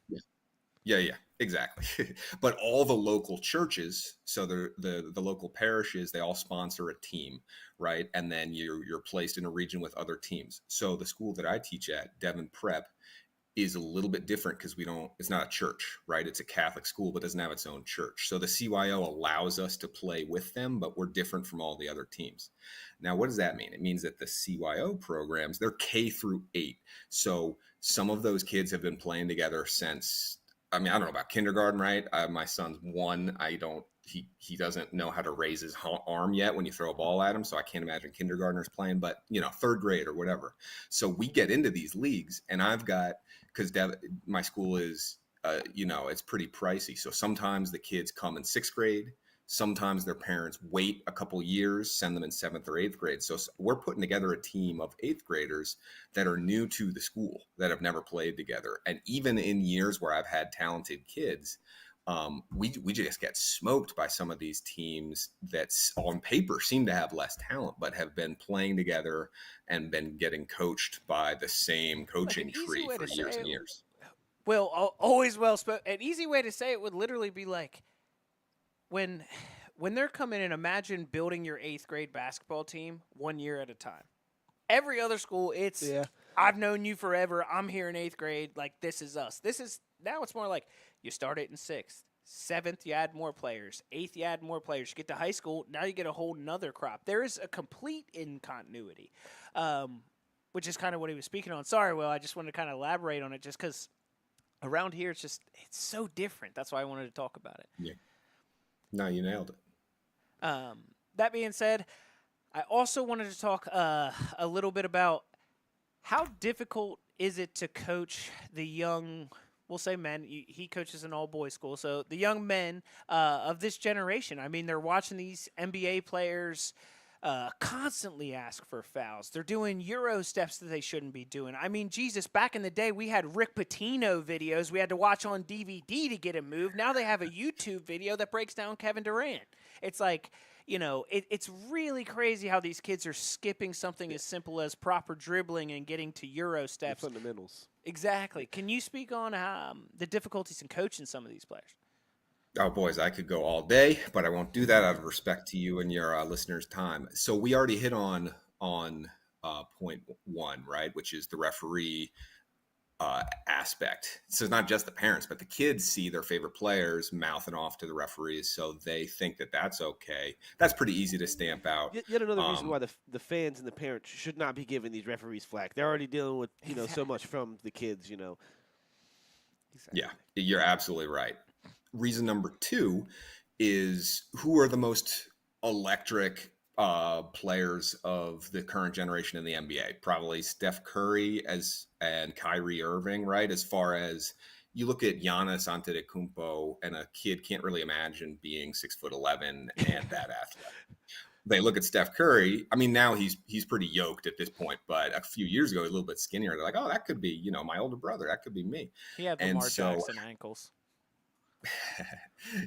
Yeah, exactly. But all the local churches, so the local parishes, they all sponsor a team, right? And then you're placed in a region with other teams. So the school that I teach at, Devon Prep, is a little bit different because it's not a church, right? It's a Catholic school, but doesn't have its own church. So the CYO allows us to play with them, but we're different from all the other teams. Now, what does that mean? It means that the CYO programs, they're K through 8. So some of those kids have been playing together since, I don't know about kindergarten, right? My son's 1. he doesn't know how to raise his arm yet when you throw a ball at him. So I can't imagine kindergartners playing, but third grade or whatever. So we get into these leagues, and I've got, because my school is, it's pretty pricey. So sometimes the kids come in sixth grade. Sometimes their parents wait a couple years, send them in seventh or eighth grade. So we're putting together a team of eighth graders that are new to the school, that have never played together. And even in years where I've had talented kids, we just get smoked by some of these teams that on paper seem to have less talent, but have been playing together and been getting coached by the same coaching tree for years and years. Well, always well spoken. An easy way to say it would literally be like, when they're coming in, imagine building your eighth grade basketball team 1 year at a time. Every other school, it's I've known you forever. I'm here in eighth grade. Like, this is us. Now it's more like you start it in sixth. Seventh, you add more players. Eighth, you add more players. You get to high school, now you get a whole nother crop. There is a complete incontinuity, which is kind of what he was speaking on. Sorry, Will, I just wanted to kind of elaborate on it just because around here it's so different. That's why I wanted to talk about it. Yeah. No, you nailed it. That being said, I also wanted to talk a little bit about how difficult is it to coach the young, we'll say men. He coaches an all-boys school, so the young men of this generation. I mean, they're watching these NBA players constantly ask for fouls. They're doing Euro steps that they shouldn't be doing. I mean, Jesus, back in the day, we had Rick Pitino videos we had to watch on DVD to get him moved. Now they have a YouTube video that breaks down Kevin Durant. It's like, it's really crazy how these kids are skipping something as simple as proper dribbling and getting to Euro steps. The fundamentals. Exactly. Can you speak on the difficulties in coaching some of these players? Oh, boys, I could go all day, but I won't do that out of respect to you and your listeners' time. So we already hit on point one, right, which is the referee aspect. So it's not just the parents, but the kids see their favorite players mouthing off to the referees, so they think that that's okay. That's pretty easy to stamp out. Yet another reason why the fans and the parents should not be giving these referees flack. They're already dealing with so much from the kids. Exactly. Yeah, you're absolutely right. Reason number two is, who are the most electric players of the current generation in the NBA? Probably Steph Curry and Kyrie Irving, right? As far as you look at Giannis Antetokounmpo, and a kid can't really imagine being 6'11" and that athletic. They look at Steph Curry. I mean, now he's pretty yoked at this point, but a few years ago, a little bit skinnier. They're like, oh, that could be, my older brother. That could be me. He had Lamar Jackson ankles.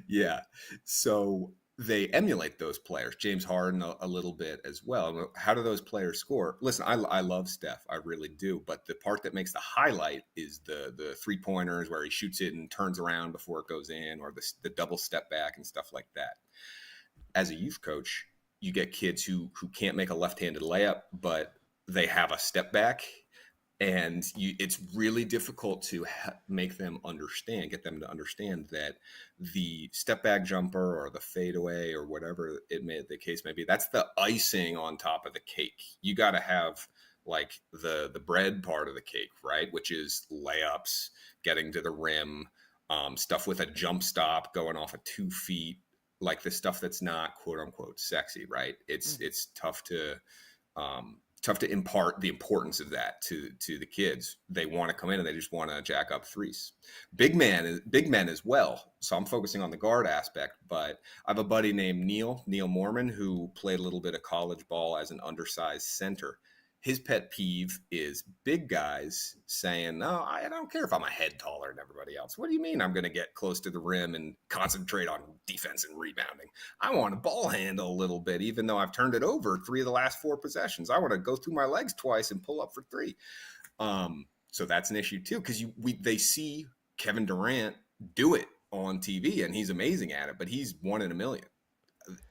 Yeah. So they emulate those players. James Harden a little bit as well. How do those players score? Listen, I love Steph. I really do. But the part that makes the highlight is the 3-pointers where he shoots it and turns around before it goes in, or the double step back and stuff like that. As a youth coach, you get kids who can't make a left-handed layup, but they have a step back. And it's really difficult to make them get them to understand that the step back jumper or the fadeaway or whatever the case may be, that's the icing on top of the cake. You got to have like the bread part of the cake, right? Which is layups, getting to the rim, stuff with a jump stop, going off of 2 feet, like the stuff that's not quote unquote sexy, right? It's tough to impart the importance of that to the kids. They want to come in and they just want to jack up threes. Big men as well. So I'm focusing on the guard aspect, but I have a buddy named Neil Mormon, who played a little bit of college ball as an undersized center. His pet peeve is big guys saying, no, I don't care if I'm a head taller than everybody else. What do you mean I'm going to get close to the rim and concentrate on defense and rebounding? I want to ball handle a little bit, even though I've turned it over 3 of the last 4 possessions. I want to go through my legs twice and pull up for 3. So that's an issue too, because they see Kevin Durant do it on TV, and he's amazing at it, but he's 1 in a million.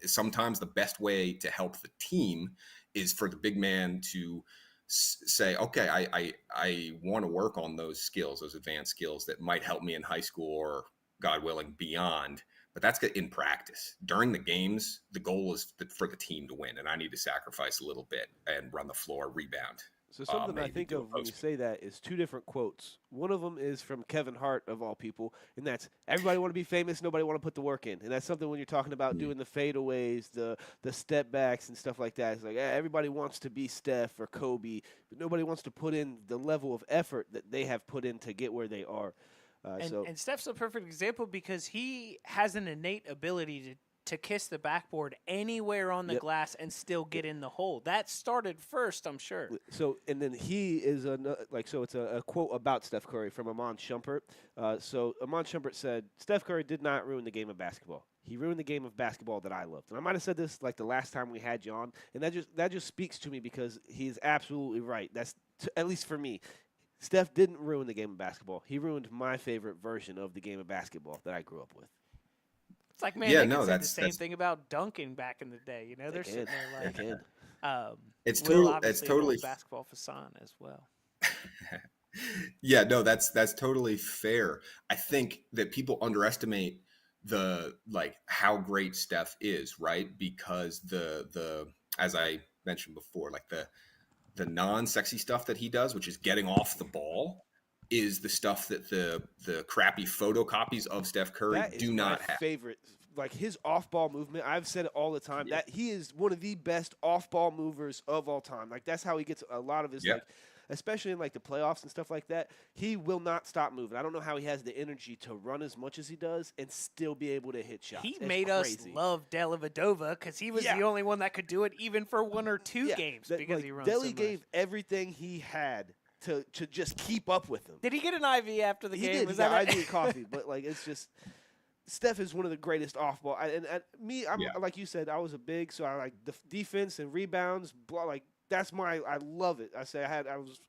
Sometimes the best way to help the team is for the big man to say, okay, I want to work on those skills, those advanced skills that might help me in high school or, God willing, beyond. But that's in practice. During the games, the goal is for the team to win, and I need to sacrifice a little bit and run the floor, rebound. So something I maybe think do a of when you post. say that is two different quotes. One of them is from Kevin Hart of all people, and that's everybody want to be famous, nobody want to put the work in. And that's something when you're talking about Mm. doing the fadeaways, the step backs and stuff like that. It's like everybody wants to be Steph or Kobe, but nobody wants to put in the level of effort that they have put in to get where they are. So And Steph's a perfect example because he has an innate ability to kiss the backboard anywhere on the Yep. glass and still get in the hole. That started first, I'm sure. So and then he is so it's a quote about Steph Curry from Amon Shumpert. So Amon Shumpert said Steph Curry did not ruin the game of basketball. He ruined the game of basketball that I loved. And I might have said this like the last time we had you on, and that just speaks to me because he's absolutely right. That's at least for me. Steph didn't ruin the game of basketball. He ruined my favorite version of the game of basketball that I grew up with. It's like, man, Yeah, they could no, say the same that's thing about dunking back in the day. You know, They they're can. sitting there They like, can. it's Will total. It's obviously a totally. world basketball facade as well. Yeah, no, that's totally fair. I think that people underestimate the like how great Steph is, right? Because the as I mentioned before, like the non-sexy stuff that he does, which is getting off the ball, is the stuff that the crappy photocopies of Steph Curry That is do my not have. favorite. Like his off-ball movement, I've said it all the time. Yeah. That he is one of the best off-ball movers of all time. Like that's how he gets a lot of his Yeah. like, especially in like the playoffs and stuff like that. He will not stop moving. I don't know how he has the energy to run as much as he does and still be able to hit shots. He It's made crazy. us love Dellavedova because he was Yeah. the only one that could do it even for 1 or 2 Yeah, games that, because like, he runs Deli so much. gave everything he had to just keep up with him. Did he get an IV after the He game? did. Was He got that IV coffee, but like it's just Steph is one of the greatest off ball. I'm Yeah. like you said, I was a big, so I like defense and rebounds. Like that's I love it. I was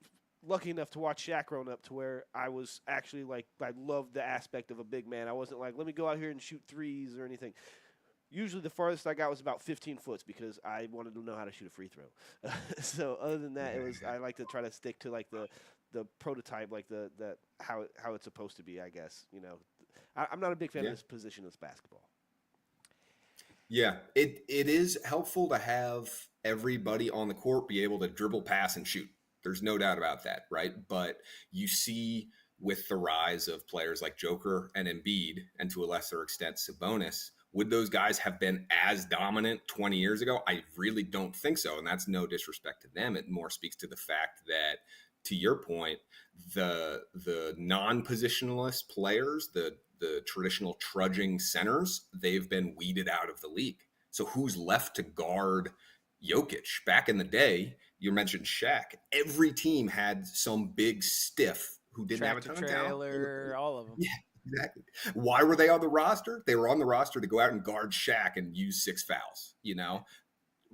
lucky enough to watch Shaq growing up to where I was actually like I loved the aspect of a big man. I wasn't like let me go out here and shoot threes or anything. Usually the farthest I got was about 15 foot because I wanted to know how to shoot a free throw. So other than that, I like to try to stick to like the prototype, like how it's supposed to be. I guess I'm not a big fan Yeah. of this position as basketball. Yeah, it is helpful to have everybody on the court be able to dribble, pass, and shoot. There's no doubt about that, right? But you see with the rise of players like Joker and Embiid, and to a lesser extent Sabonis, would those guys have been as dominant 20 years ago? I really don't think so, and that's no disrespect to them. It more speaks to the fact that, to your point, the non-positionless players, the traditional trudging centers, they've been weeded out of the league. So who's left to guard Jokic? Back in the day, you mentioned Shaq. Every team had some big stiff who didn't have a tractor ton of talent. trailer, all of them. Yeah, exactly. Why were they on the roster? They were on the roster to go out and guard Shaq and use 6 fouls.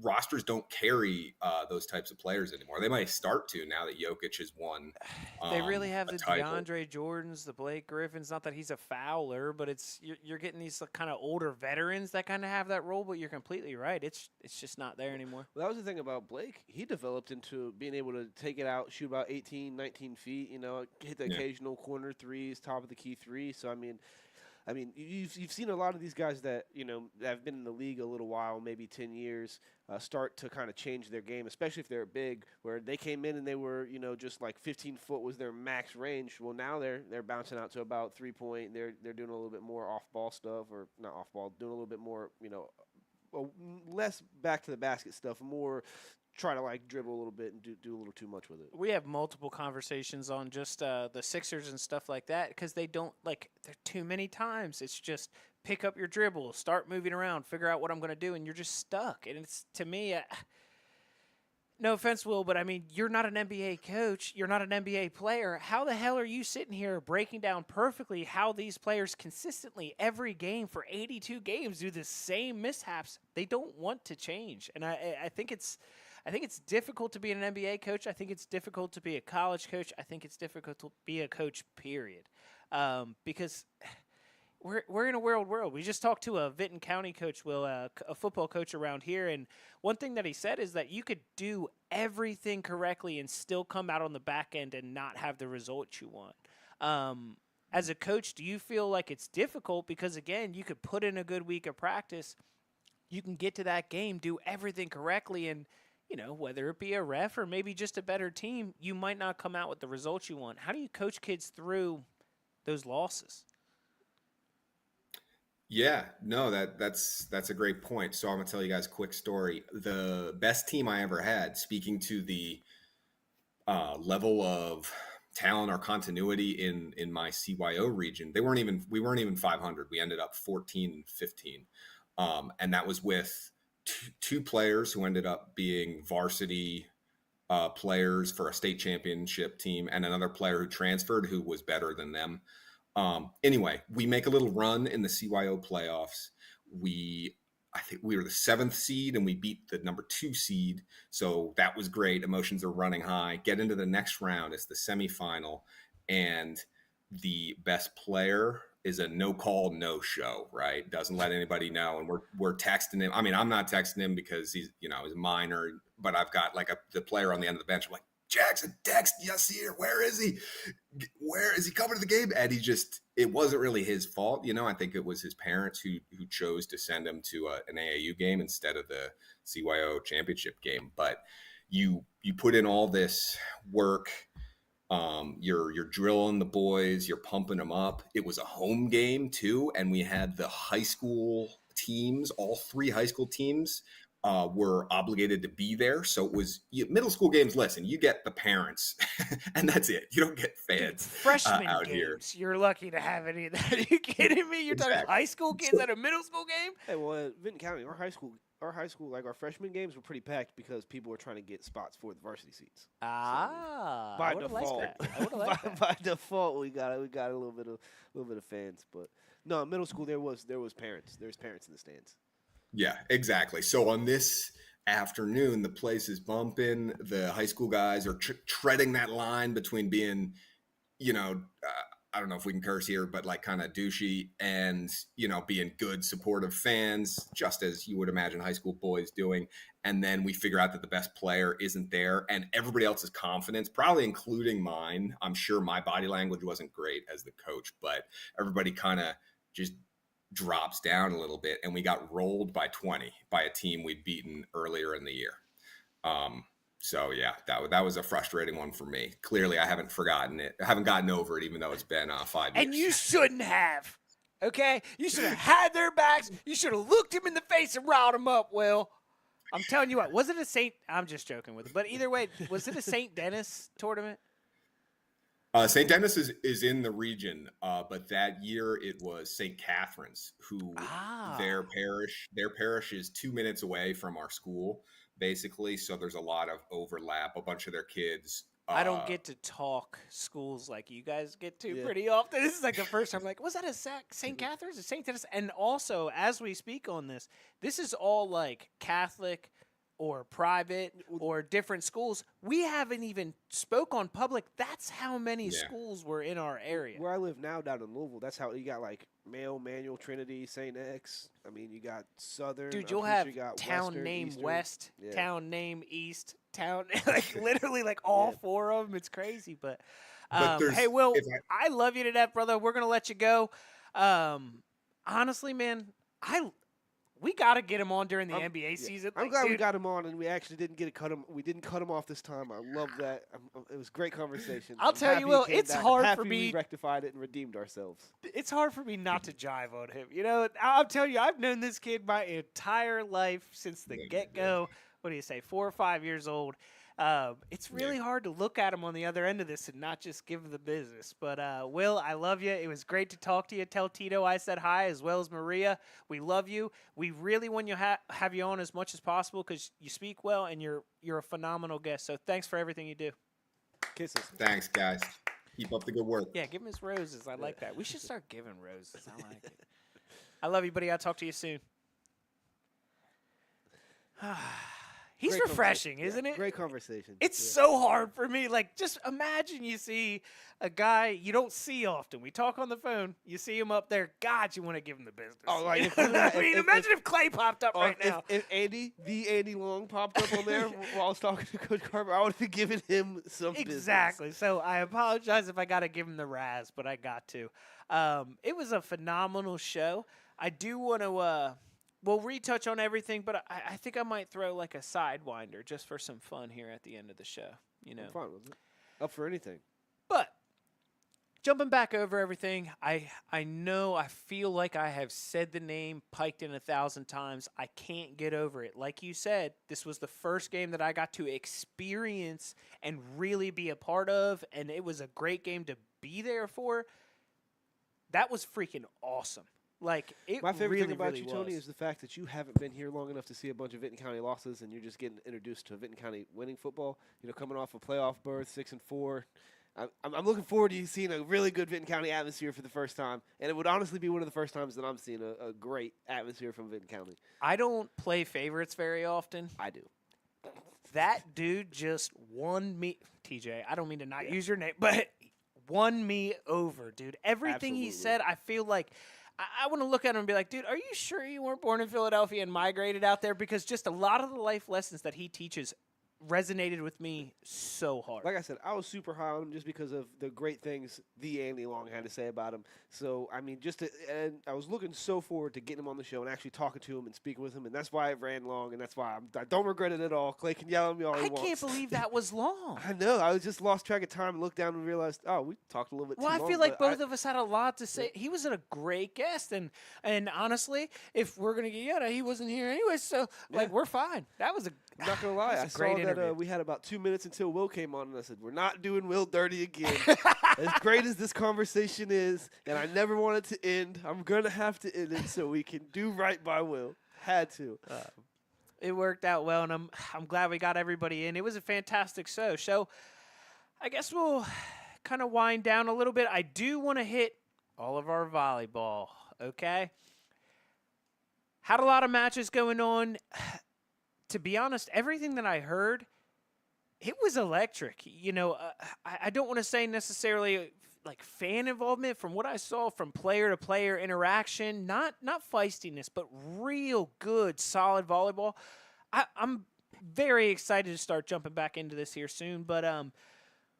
Rosters don't carry those types of players anymore. They might start to now that Jokic has won. They really have a the title. DeAndre Jordans, the Blake Griffins. Not that he's a fouler, but you're getting these kind of older veterans that kind of have that role. But you're completely right. It's just not there anymore. Well, that was the thing about Blake. He developed into being able to take it out, shoot about 18, 19 feet. Hit the Yeah. occasional corner threes, top of the key three. So you've seen a lot of these guys that that have been in the league a little while, maybe 10 years, start to kind of change their game, especially if they're big. Where they came in and they were just like 15 foot was their max range. Well, now they're bouncing out to about 3-point. They're doing a little bit more off ball stuff, or not off ball, doing a little bit more less back to the basket stuff, more try to like dribble a little bit and do a little too much with it. We have multiple conversations on just the Sixers and stuff like that because they don't there too many times. It's just pick up your dribble, start moving around, figure out what I'm going to do, and you're just stuck. And it's, to me, no offense, Will, but I mean, you're not an NBA coach. You're not an NBA player. How the hell are you sitting here breaking down perfectly how these players consistently every game for 82 games do the same mishaps? They don't want to change. And I think it's difficult to be an NBA coach. I think it's difficult to be a college coach. I think it's difficult to be a coach, period. Because we're in a world. We just talked to a Vinton County coach, Will, a football coach around here, and one thing that he said is that you could do everything correctly and still come out on the back end and not have the results you want. As a coach, do you feel like it's difficult? Because, again, you could put in a good week of practice. You can get to that game, do everything correctly, and whether it be a ref or maybe just a better team, you might not come out with the results you want. How do you coach kids through those losses? Yeah, no, that's a great point. So I'm gonna tell you guys a quick story. The best team I ever had, speaking to the level of talent or continuity in my CYO region, we weren't even 500. We ended up 14 and 15, and that was with two players who ended up being varsity players for a state championship team, and another player who transferred who was better than them. Anyway, we make a little run in the CYO playoffs. I think we were the 7th seed and we beat the number 2 seed. So that was great. Emotions are running high. Get into the next round. It's the semifinal. And the best player is a no call, no show, right? Doesn't let anybody know. And we're texting him. I mean, I'm not texting him because he's a minor, but I've got like the player on the end of the bench. I'm like, Jackson, text Yasir, where is he? Where is he coming to the game? And it wasn't really his fault. I think it was his parents who chose to send him to an AAU game instead of the CYO championship game. But you put in all this work. You're drilling the boys, you're pumping them up. It was a home game too. And we had the high school teams, all 3 high school teams were obligated to be there. So it was middle school games. Listen, you get the parents, and that's it. You don't get fans. Freshman out games, here. You're lucky to have any of that. Are you kidding me? You're talking high school kids at a middle school game? Hey, well, Vinton County, our high school, like our freshman games were pretty packed because people were trying to get spots for the varsity seats. By default, I would have liked that. by default, we got a little bit of fans, but no, middle school there was parents. There's parents in the stands. Yeah, exactly. So on this afternoon, the place is bumping. The high school guys are treading that line between being, I don't know if we can curse here, but like kind of douchey and, being good, supportive fans, just as you would imagine high school boys doing. And then we figure out that the best player isn't there and everybody else's confidence, probably including mine. I'm sure my body language wasn't great as the coach, but everybody kind of just drops down a little bit, and we got rolled by 20 by a team we'd beaten earlier in the year. So yeah, that was a frustrating one for me. Clearly, I haven't forgotten it. I haven't gotten over it, even though it's been 5 years. And you shouldn't have. Okay, you should have had their backs. You should have looked him in the face and riled him up. Will, I'm telling you what. Was it a Saint? I'm just joking with it, but either way, was it a St. Dennis tournament? St. Dennis is in the region, but that year it was St. Catherine's, who their parish is 2 minutes away from our school, basically. So there's a lot of overlap. A bunch of their kids. I don't get to talk schools like you guys get to pretty often. This is like the first time. Like, was that a St. Catherine's or St. Dennis? And also, as we speak on this is all like Catholic or private or different schools. We haven't even spoke on public. That's how many schools were in our area. Where I live now down in Louisville, that's how you got like Mayo, Manual, Trinity, St. X. I mean, you got Southern. Dude, you'll have town Western, name Eastern. West, town name East, town, like literally like all 4 of them. It's crazy. But hey, Will, I love you to death, brother. We're going to let you go. Honestly, man, we got to get him on during the NBA season. I'm glad we got him on, and we actually didn't cut him. We didn't cut him off this time. I love that. It was a great conversation. I'll tell you, Will, it's hard for me. We rectified it and redeemed ourselves. It's hard for me not to jive on him. I'll tell you, I've known this kid my entire life since the get-go. What do you say, 4 or 5 years old? It's really hard to look at him on the other end of this and not just give him the business. But, Will, I love you. It was great to talk to you. Tell Tito I said hi, as well as Maria. We love you. We really want to have you on as much as possible because you speak well and you're a phenomenal guest. So thanks for everything you do. Kisses. Thanks, guys. Keep up the good work. Yeah, give him his roses. I like that. We should start giving roses. I like it. I love you, buddy. I'll talk to you soon. He's Great refreshing, isn't it? Great conversation. It's so hard for me. Like, just imagine you see a guy you don't see often. We talk on the phone. You see him up there. God, you want to give him the business. Oh, like, imagine if Clay popped up right now. If Andy Long popped up on there while I was talking to Coach Carver, I would have given him some Exactly. business. So I apologize if I got to give him the razz, but I got to. It was a phenomenal show. I do want to we'll retouch on everything, but I think I might throw like a sidewinder just for some fun here at the end of the show. You know, I'm fine with it. Up for anything. but jumping back over everything, I know I feel like I have said the name Piketon 1,000 times. I can't get over it. Like you said, this was the first game that I got to experience and really be a part of, and it was a great game to be there for. That was freaking awesome. Like, it My favorite really, thing about really you, Tony, was. is the fact that you haven't been here long enough to see a bunch of Vinton County losses, and you're just getting introduced to Vinton County winning football. You know, coming off a playoff berth, 6-4. I'm looking forward to you seeing a really good Vinton County atmosphere for the first time, and it would honestly be one of the first times that I'm seeing a great atmosphere from Vinton County. I don't play favorites very often. I do. That dude just won me. TJ, I don't mean to not use your name, but won me over, dude. Everything he Absolutely. said, I feel like I want to look at him and be like, dude, are you sure you weren't born in Philadelphia and migrated out there? Because just a lot of the life lessons that he teaches resonated with me so hard. Like I said, I was super high on him just because of the great things the Andy Long had to say about him. So, I mean, and I was looking so forward to getting him on the show and actually talking to him and speaking with him, and that's why it ran long, and that's why I don't regret it at all. Clay can yell at me all he I wants. can't believe that was long. I know. I was just lost track of time and looked down and realized, oh, we talked a little bit Well, too I long. feel like but both of us had a lot to say. He was a great guest, and honestly, if we're gonna get yada, he wasn't here anyway, so like we're fine. That was I'm not going to lie. that I was a great saw that interview. we had about 2 minutes until Will came on, and I said, we're not doing Will dirty again. As great as this conversation is, and I never want it to end, I'm going to have to end it so we can do right by Will. Had to. It worked out well, and I'm glad we got everybody in. It was a fantastic show. I guess we'll kind of wind down a little bit. I do want to hit all of our volleyball, okay? Had a lot of matches going on. To be honest, everything that I heard, it was electric. You know, I don't want to say necessarily like fan involvement. From what I saw from player to player interaction, not feistiness, but real good, solid volleyball. I'm very excited to start jumping back into this here soon. But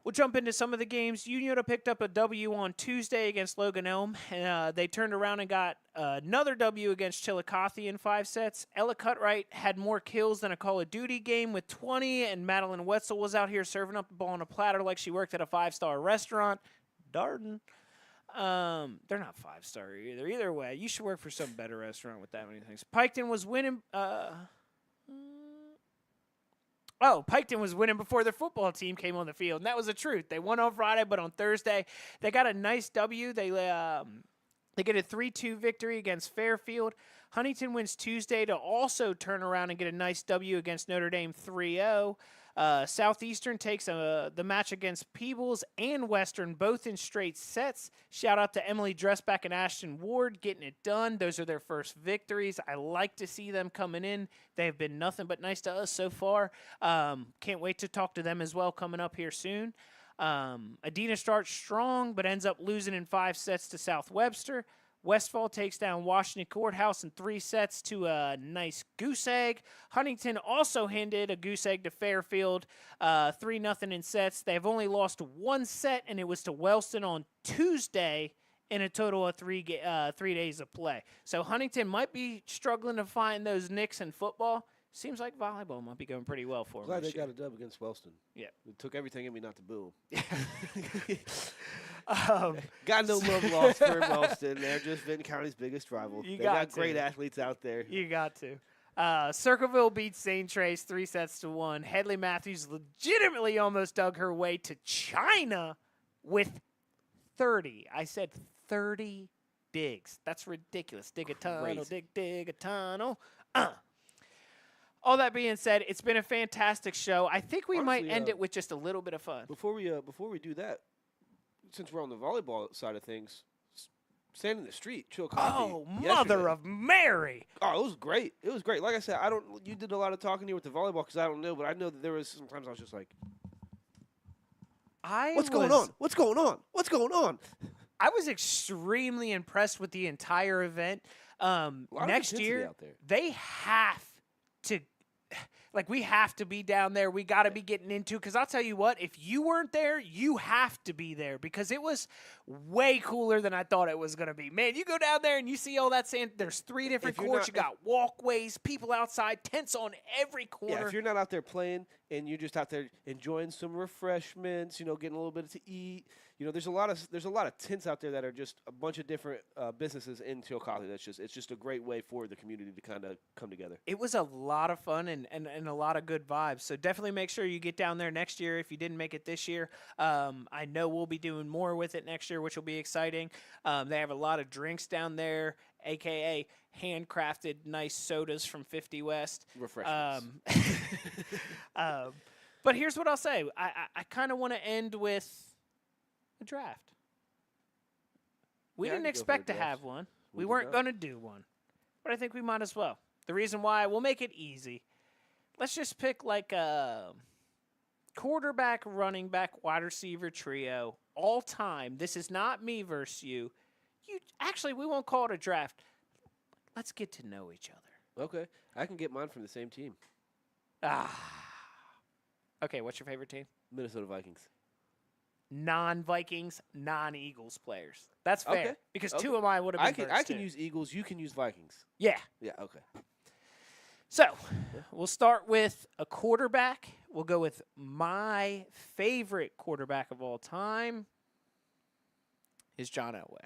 we'll jump into some of the games. Unionta picked up a W on Tuesday against Logan Elm. They turned around and got another W against Chillicothe in 5 sets. Ella Cutright had more kills than a Call of Duty game with 20, and Madeline Wetzel was out here serving up the ball on a platter like she worked at a 5-star restaurant. Darden. They're not 5-star either. Either way, you should work for some better restaurant with that many things. Piketon was winning. Piketon was winning before their football team came on the field, and that was the truth. They won on Friday, but on Thursday, they got a nice W. They get a 3-2 victory against Fairfield. Huntington wins Tuesday to also turn around and get a nice W against Notre Dame 3-0. Southeastern takes the match against Peebles and Western, both in straight sets. Shout out to Emily Dressback and Ashton Ward getting it done. Those are their first victories. I like to see them coming in. They have been nothing but nice to us so far. Can't wait to talk to them as well coming up here soon. Adina starts strong, but ends up losing in 5 sets to South Webster. Westfall takes down Washington Courthouse in 3 sets to a nice goose egg. Huntington also handed a goose egg to Fairfield, 3-0 in sets. They have only lost 1 set, and it was to Wellston on Tuesday in a total of 3 days of play. So Huntington might be struggling to find those nicks in football. Seems like volleyball might be going pretty well for them. Glad they got a dub against Wellston. Yeah. It took everything in me not to boo 'em. Um, Got no love lost for Wellston. They're just Vinton County's biggest rival. You They got got great to. athletes out there. You got to. Circleville beats St. Trace 3 sets to 1. Headley Matthews legitimately almost dug her way to China with 30. I said 30 digs. That's ridiculous. Dig a tunnel, dig a tunnel. All that being said, it's been a fantastic show. I think we might Honestly, end it with just a little bit of fun. Before we do that, since we're on the volleyball side of things, stand in the street, chill coffee. Oh, yesterday. mother of Mary! Oh, it was great. It was great. Like I said, you did a lot of talking here with the volleyball because I don't know, but I know that there was sometimes I was just like, what's going on? What's going on? What's going on? I was extremely impressed with the entire event. A lot of Next intensity year, out there. they have to. Like, we have to be down there. We got to be getting into, because I'll tell you what, if you weren't there, you have to be there, because it was way cooler than I thought it was going to be. Man, you go down there and you see all that sand. There's 3 different If you're courts. not- You got walkways, people outside, tents on every corner. Yeah, if you're not out there playing and you're just out there enjoying some refreshments, getting a little bit to eat, there's a lot of tents out there that are just a bunch of different businesses in Chillicothe. It's just a great way for the community to kind of come together. It was a lot of fun and a lot of good vibes. So definitely make sure you get down there next year if you didn't make it this year. I know we'll be doing more with it next year, which will be exciting. They have a lot of drinks down there, a.k.a. handcrafted nice sodas from 50 West. Refreshments. But here's what I'll say. I kind of want to end with a draft. We Yeah, I didn't can go for a expect to draft. have one. We We did weren't not. going to do one. But I think we might as well. The reason why, we'll make it easy. Let's just pick like a quarterback, running back, wide receiver trio, all time. This is not me versus you. Actually, we won't call it a draft. Let's get to know each other. Okay, I can get mine from the same team, Okay, what's your favorite team? Minnesota Vikings. Non-Vikings, non-Eagles players. That's fair. Okay, Because okay. 2 of mine would have been I can too. use Eagles. You can use Vikings. Yeah. Yeah. Okay. So, we'll start with a quarterback. We'll go with my favorite quarterback of all time is John Elway.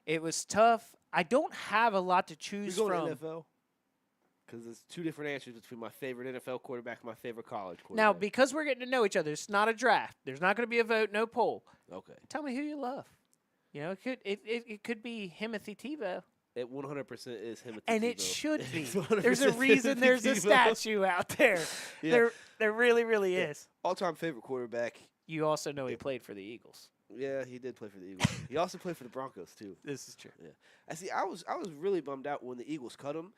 It was tough. I don't have a lot to You're choose going from. NFL because there's 2 different answers between my favorite NFL quarterback and my favorite college quarterback. Now, because we're getting to know each other, it's not a draft. There's not going to be a vote, no poll. Okay, Tell me who you love. It could be Timothy Tebow. it 100% is him. And it should be. It's 100% There's a reason there's a Tebow. statue out there. Yeah. There really, really Yeah. is. All-time favorite quarterback. You also know he played for the Eagles. Yeah, he did play for the Eagles. He also played for the Broncos too. This is true. I was really bummed out when the Eagles cut him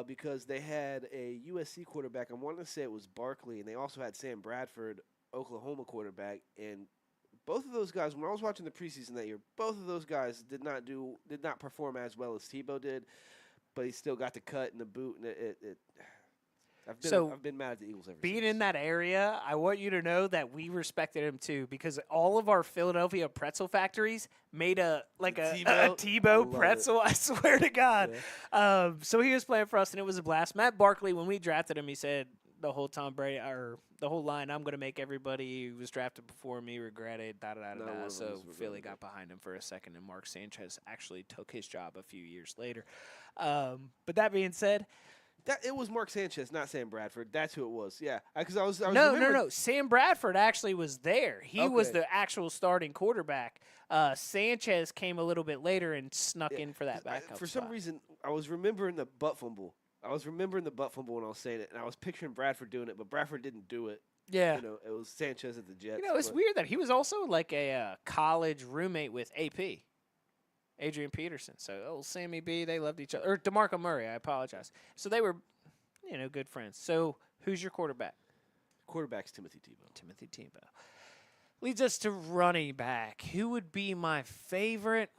because they had a USC quarterback. I wanted to say it was Barkley, and they also had Sam Bradford, Oklahoma quarterback. And both of those guys, when I was watching the preseason that year, both of those guys did not perform as well as Tebow did. But he still got the cut and the boot, and I've been mad at the Eagles ever Being since. in that area, I want you to know that we respected him too, because all of our Philadelphia pretzel factories made a Tebow? Tebow Love pretzel. I swear to God. So he was playing for us, and it was a blast. Matt Barkley, when we drafted him, he said the whole Tom Brady or the whole line, "I'm going to make everybody who was drafted before me regret it." Da da da Not da. one da. of So them was Philly regretting got behind him for a second, and Mark Sanchez actually took his job a few years later. But that being said. It was Mark Sanchez, not Sam Bradford. That's who it was. Yeah, because I was No. Sam Bradford actually was there. He was Okay. the actual starting quarterback. Sanchez came a little bit later and snuck in for that backup For spot. some reason, I was remembering the butt fumble. when I was saying it, and I was picturing Bradford doing it, but Bradford didn't do it. Yeah. It was Sanchez at the Jets. It's but- weird that he was also like a college roommate with AP, Adrian Peterson. So, Sammy B, they loved each other. Or DeMarco Murray, I apologize. So they were, good friends. So who's your quarterback? Quarterback's Timothy Tebow. Timothy Tebow. Leads us to running back. Who would be my favorite?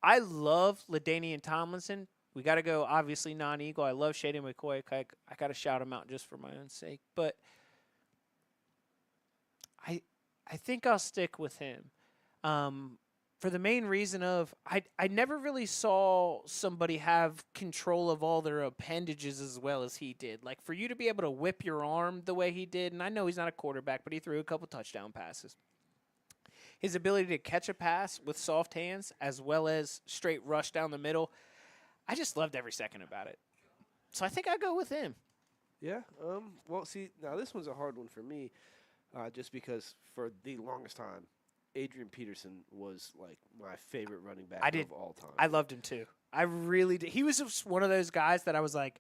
I love LaDainian Tomlinson. We got to go, obviously, non-Eagle. I love Shady McCoy. I got to shout him out just for my own sake. But I think I'll stick with him for the main reason of I never really saw somebody have control of all their appendages as well as he did. Like, for you to be able to whip your arm the way he did, and I know he's not a quarterback, but he threw a couple touchdown passes. His ability to catch a pass with soft hands as well as straight rush down the middle, I just loved every second about it. So I think I'll go with him. Yeah. Well, see, now this one's a hard one for me, just because for the longest time, Adrian Peterson was like my favorite running back of all time. I loved him too. I really did. He was just one of those guys that I was like,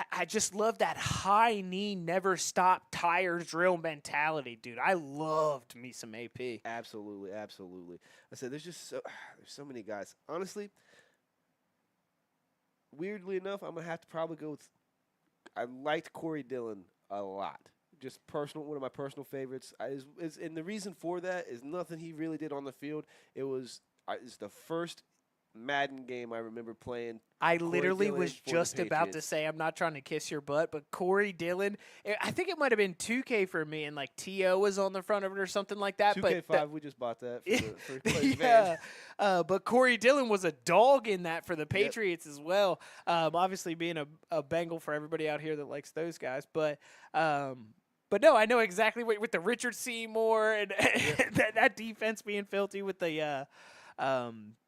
I just love that high knee, never stop, tire drill mentality, dude. I loved me some AP. Absolutely. I said there's so many guys. Honestly, weirdly enough, I'm gonna have to probably go with. I liked Corey Dillon a lot. Just one of my personal favorites. And the reason for that is nothing he really did on the field. It's the first Madden game I remember playing. I Corey literally Dillon was for the just about to Patriots. say I'm not trying to kiss your butt, but Corey Dillon, I think it might have been 2K for me, and like T.O. was on the front of it or something like that. 2K5, but we just bought that for the first place yeah, fans. but Corey Dillon was a dog in that for the Patriots as well. Obviously being a Bengal for everybody out here that likes those guys, but no, I know exactly what with the Richard Seymour and that defense being filthy with the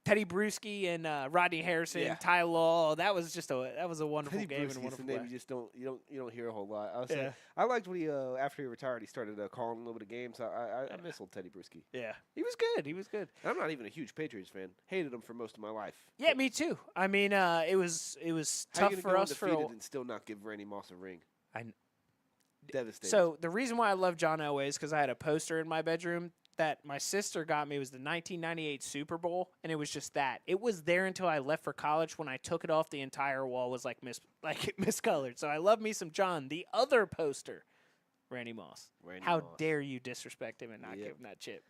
Teddy Bruschi and Rodney Harrison, Yeah. Ty Law. That was a wonderful Teddy game and a Bruschi is the wonderful name play. you don't hear a whole lot. Yeah. I liked when he after he retired he started calling a little bit of games. I miss old Teddy Bruschi. Yeah, he was good. He was good. And I'm not even a huge Patriots fan. Hated him for most of my life. Yeah, me too. I mean, it was How tough you for gonna go us for. undefeated and still not give Randy Moss a ring? Devastating. So the reason why I love John Elway is because I had a poster in my bedroom that my sister got me. It was the 1998 Super Bowl, and it was just that. It was there until I left for college. When I took it off, the entire wall was like miscolored. So I love me some John. The other poster, Randy Moss. Randy How Moss. dare you disrespect him and not Yep. give him that chip?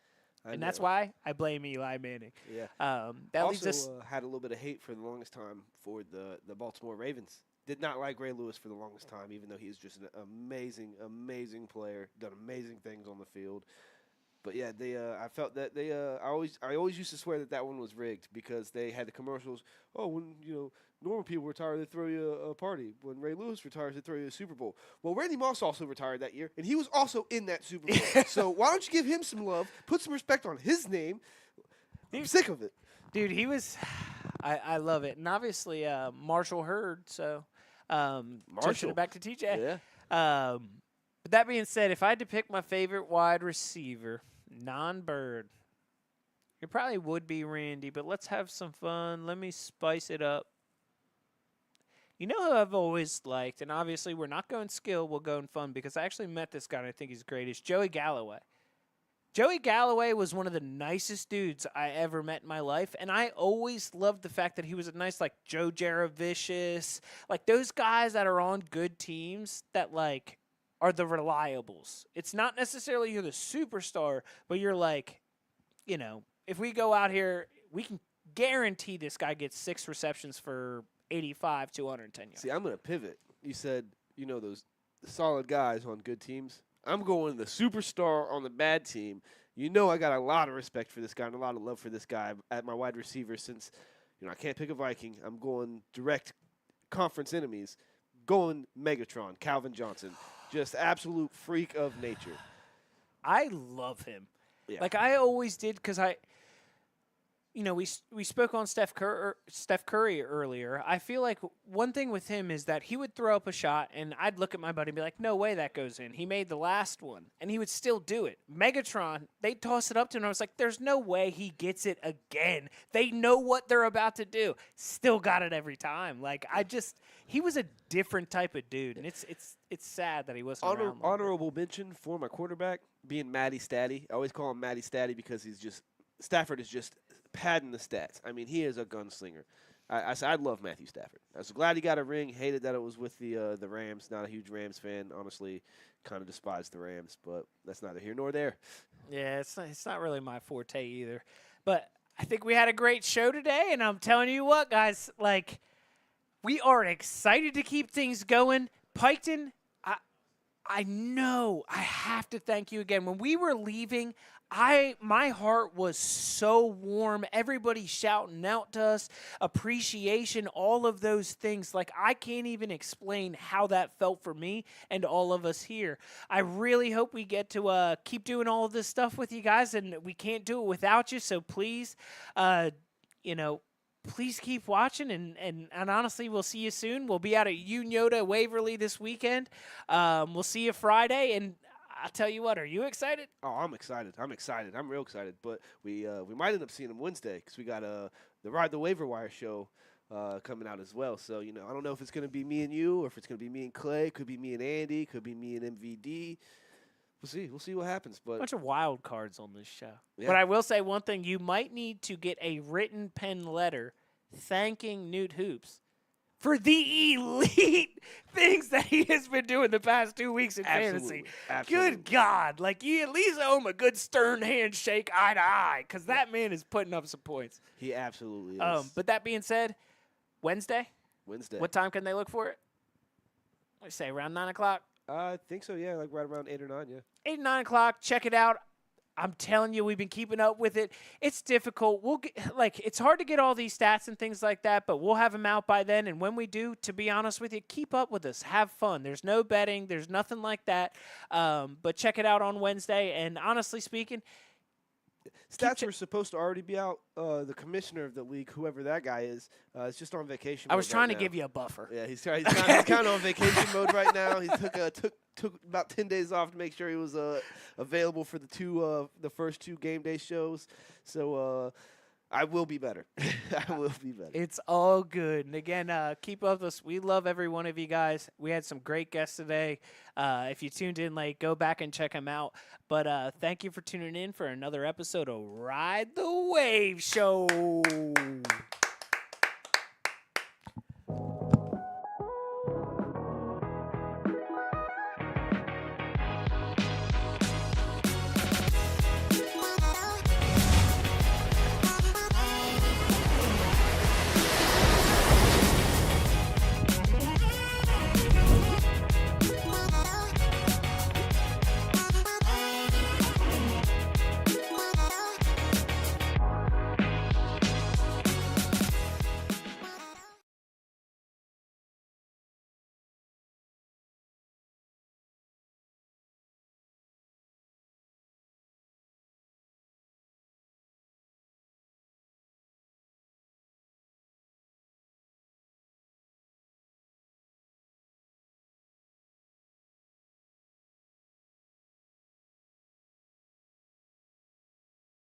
I And that's know. why I blame Eli Manning. Yeah. That leaves us. Also, had a little bit of hate for the longest time for the Baltimore Ravens. Did not like Ray Lewis for the longest time, even though he's just an amazing, amazing player, done amazing things on the field. But yeah, I felt that I always used to swear that one was rigged because they had the commercials. Oh, when normal people retire, they throw you a party. When Ray Lewis retires, they throw you a Super Bowl. Well, Randy Moss also retired that year, and he was also in that Super Bowl. So why don't you give him some love? Put some respect on his name. I'm sick of it. Dude, he was. I love it, and obviously Marshall Hurd. So, switching it back to TJ. Yeah. But that being said, if I had to pick my favorite wide receiver, non-Bird, it probably would be Randy. But let's have some fun. Let me spice it up. You know who I've always liked, and obviously we're not going skill, we'll go in fun because I actually met this guy and I think he's great. Is Joey Galloway. Joey Galloway was one of the nicest dudes I ever met in my life, and I always loved the fact that he was a nice, like, Joe Jaravicious, like those guys that are on good teams that, like, are the reliables. It's not necessarily you're the superstar, but you're like, if we go out here, we can guarantee this guy gets 6 receptions for 85 to 110 yards. See, I'm going to pivot. You said, those solid guys on good teams. I'm going the superstar on the bad team. I got a lot of respect for this guy and a lot of love for this guy at my wide receiver since, I can't pick a Viking. I'm going direct conference enemies. Going Megatron, Calvin Johnson. Just absolute freak of nature. I love him. Yeah. Like I always did because we spoke on Steph Curry earlier. I feel like one thing with him is that he would throw up a shot, and I'd look at my buddy and be like, no way that goes in. He made the last one, and he would still do it. Megatron, they'd toss it up to him, and I was like, there's no way he gets it again. They know what they're about to do. Still got it every time. Like, he was a different type of dude, and it's sad that he wasn't around longer. Honorable mention for my quarterback being Matty Statty. I always call him Matty Statty because Stafford is just padding the stats. I mean, he is a gunslinger. I love Matthew Stafford. I was glad he got a ring. Hated that it was with the Rams. Not a huge Rams fan. Honestly, kind of despise the Rams, but that's neither here nor there. Yeah, it's not really my forte either. But I think we had a great show today, and I'm telling you what, guys, like, we are excited to keep things going. Piketon, I know I have to thank you again. When we were leaving, my heart was so warm. Everybody shouting out to us, appreciation, all of those things. Like, I can't even explain how that felt for me and all of us here. I really hope we get to keep doing all of this stuff with you guys, and we can't do it without you. So please, please keep watching, and honestly, we'll see you soon. We'll be out at Unyoda Waverly this weekend. We'll see you Friday, and I'll tell you what, are you excited? Oh, I'm excited. I'm real excited. But we might end up seeing him Wednesday because we got the Ride the Waiver Wire show coming out as well. So, I don't know if it's going to be me and you or if it's going to be me and Clay. Could be me and Andy. Could be me and MVD. We'll see. We'll see what happens. But Bunch of wild cards on this show. Yeah. But I will say one thing. You might need to get a written pen letter thanking Newt Hoops for the elite things that he has been doing the past 2 weeks in Absolutely. fantasy. Absolutely. Good God. Like, you at least owe him a good stern handshake eye to eye because that man is putting up some points. He absolutely is. But that being said, Wednesday, Wednesday. what time can they look for it? What do you say, around 9 o'clock? I think so, yeah, like right around 8 or 9, yeah. 8, 9 o'clock. Check it out. I'm telling you, we've been keeping up with it. It's difficult. It's hard to get all these stats and things like that, but we'll have them out by then. And when we do, to be honest with you, keep up with us. Have fun. There's no betting. There's nothing like that. But check it out on Wednesday. And honestly speaking, Stats were supposed to already be out. The commissioner of the league, whoever that guy is just on vacation. I was mode trying right to now. give you a buffer. Yeah, he's kind of on vacation mode right now. He took about 10 days off to make sure he was available for the first two game day shows. So I will be better. I will be better. It's all good. And again, keep up with us. We love every one of you guys. We had some great guests today. If you tuned in late, go back and check them out. But thank you for tuning in for another episode of Ride the Wave Show.